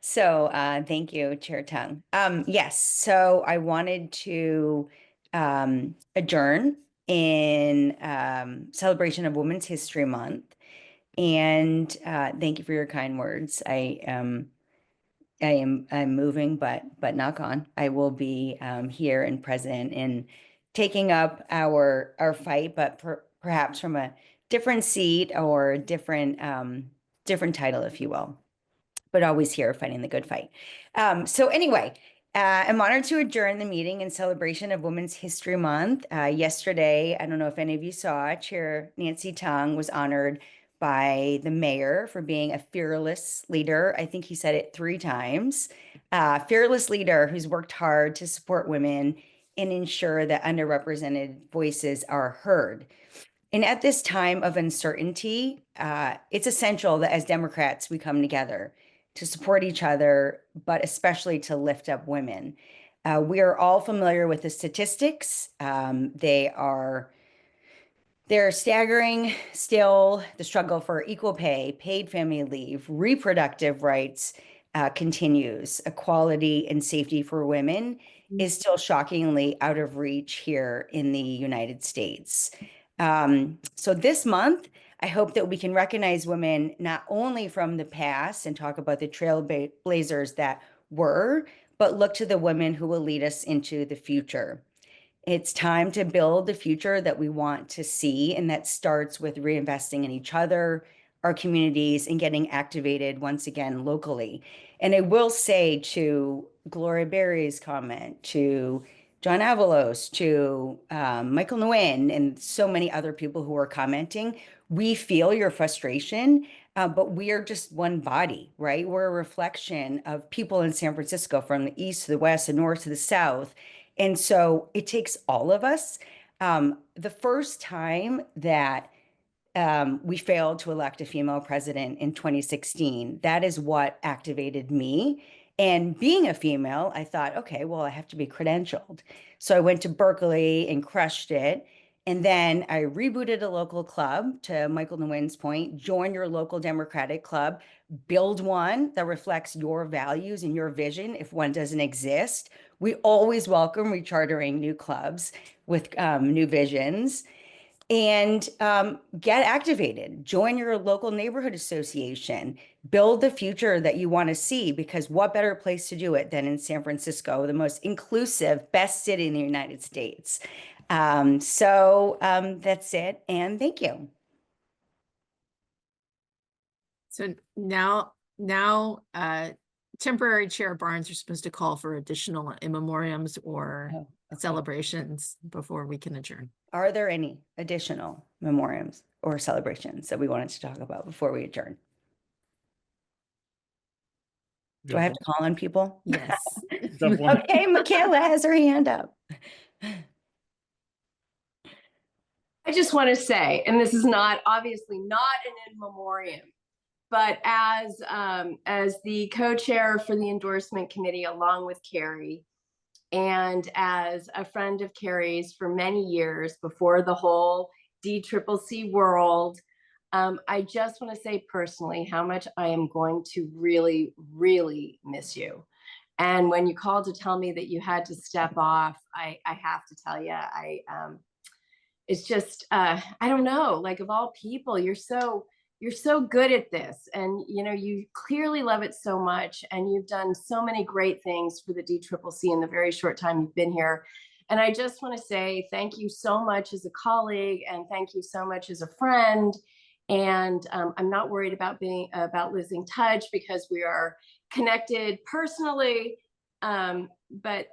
So thank you, Chair Tung. Yes, so I wanted to adjourn in celebration of Women's History Month. And thank you for your kind words. I'm moving, but not gone. I will be here and present and taking up our fight, but perhaps from a different seat or different title, if you will, but always here fighting the good fight. So anyway, I'm honored to adjourn the meeting in celebration of Women's History Month. Yesterday, I don't know if any of you saw, Chair Nancy Tung was honored by the mayor for being a fearless leader. I think he said it 3 times. Fearless leader who's worked hard to support women and ensure that underrepresented voices are heard. And at this time of uncertainty, it's essential that as Democrats, we come together to support each other, but especially to lift up women. We are all familiar with the statistics. They're staggering still. The struggle for equal pay, paid family leave, reproductive rights continues. Equality and safety for women is still shockingly out of reach here in the United States. So this month, I hope that we can recognize women not only from the past and talk about the trailblazers that were, but look to the women who will lead us into the future. It's time to build the future that we want to see, and that starts with reinvesting in each other, our communities, and getting activated once again locally. And I will say to Gloria Berry's comment, to John Avalos, to Michael Nguyen, and so many other people who are commenting, we feel your frustration, but we are just one body, right? We're a reflection of people in San Francisco from the east to the west, the north to the south. And so it takes all of us. The first time that we failed to elect a female president in 2016, that is what activated me. And being a female, I thought, okay, well, I have to be credentialed. So I went to Berkeley and crushed it. And then I rebooted a local club, to Michael Nguyen's point, join your local Democratic club, build one that reflects your values and your vision if one doesn't exist. We always welcome rechartering new clubs with new visions. And get activated, join your local neighborhood association, build the future that you want to see, because what better place to do it than in San Francisco, the most inclusive, best city in the United States. So that's it, and thank you. So now temporary Chair Barnes are supposed to call for additional in memoriams or celebrations before we can adjourn. Are there any additional memoriams or celebrations that we wanted to talk about before we adjourn? Do I have to call on people? Yes. Okay, Michaela has her hand up. I just want to say, and this is obviously not an in memoriam, but as the co-chair for the endorsement committee, along with Carrie, and as a friend of Carrie's for many years before the whole DCCC world, I just want to say personally how much I am going to really, really miss you. And when you called to tell me that you had to step off, I have to tell you, it's just, I don't know, like of all people, you're so good at this, and you clearly love it so much, and you've done so many great things for the DCCC in the very short time you've been here. And I just want to say thank you so much as a colleague, and thank you so much as a friend. And I'm not worried about losing touch because we are connected personally. But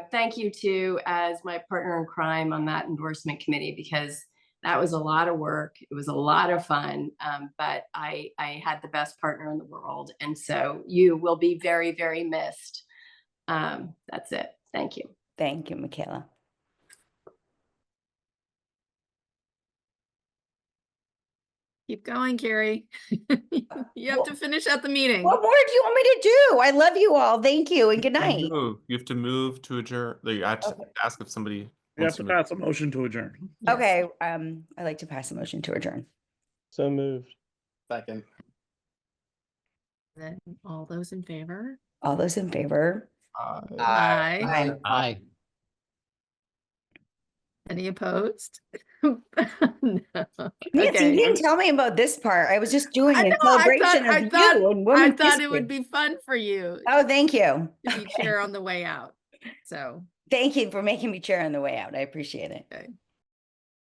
thank you too as my partner in crime on that endorsement committee, because that was a lot of work. It was a lot of fun, but I had the best partner in the world. And so you will be very, very missed. That's it. Thank you. Thank you, Michaela. Keep going, Carrie. You have to finish out the meeting. What more do you want me to do? I love you all. Thank you and good night. You have to move to adjourn. You have to ask if somebody We have wants to move? pass a motion to adjourn. Yes. Okay, I'd like to pass a motion to adjourn. So moved. Second. Then all those in favor? All those in favor? Aye. Aye. Any opposed? No. Nancy, you Okay. didn't tell me about this part. I was just doing I a know, celebration of you and I Women's thought it would History. be fun for you Oh, thank you. to be chair on the way out. So, Thank you for making me chair on the way out. I appreciate it. okay.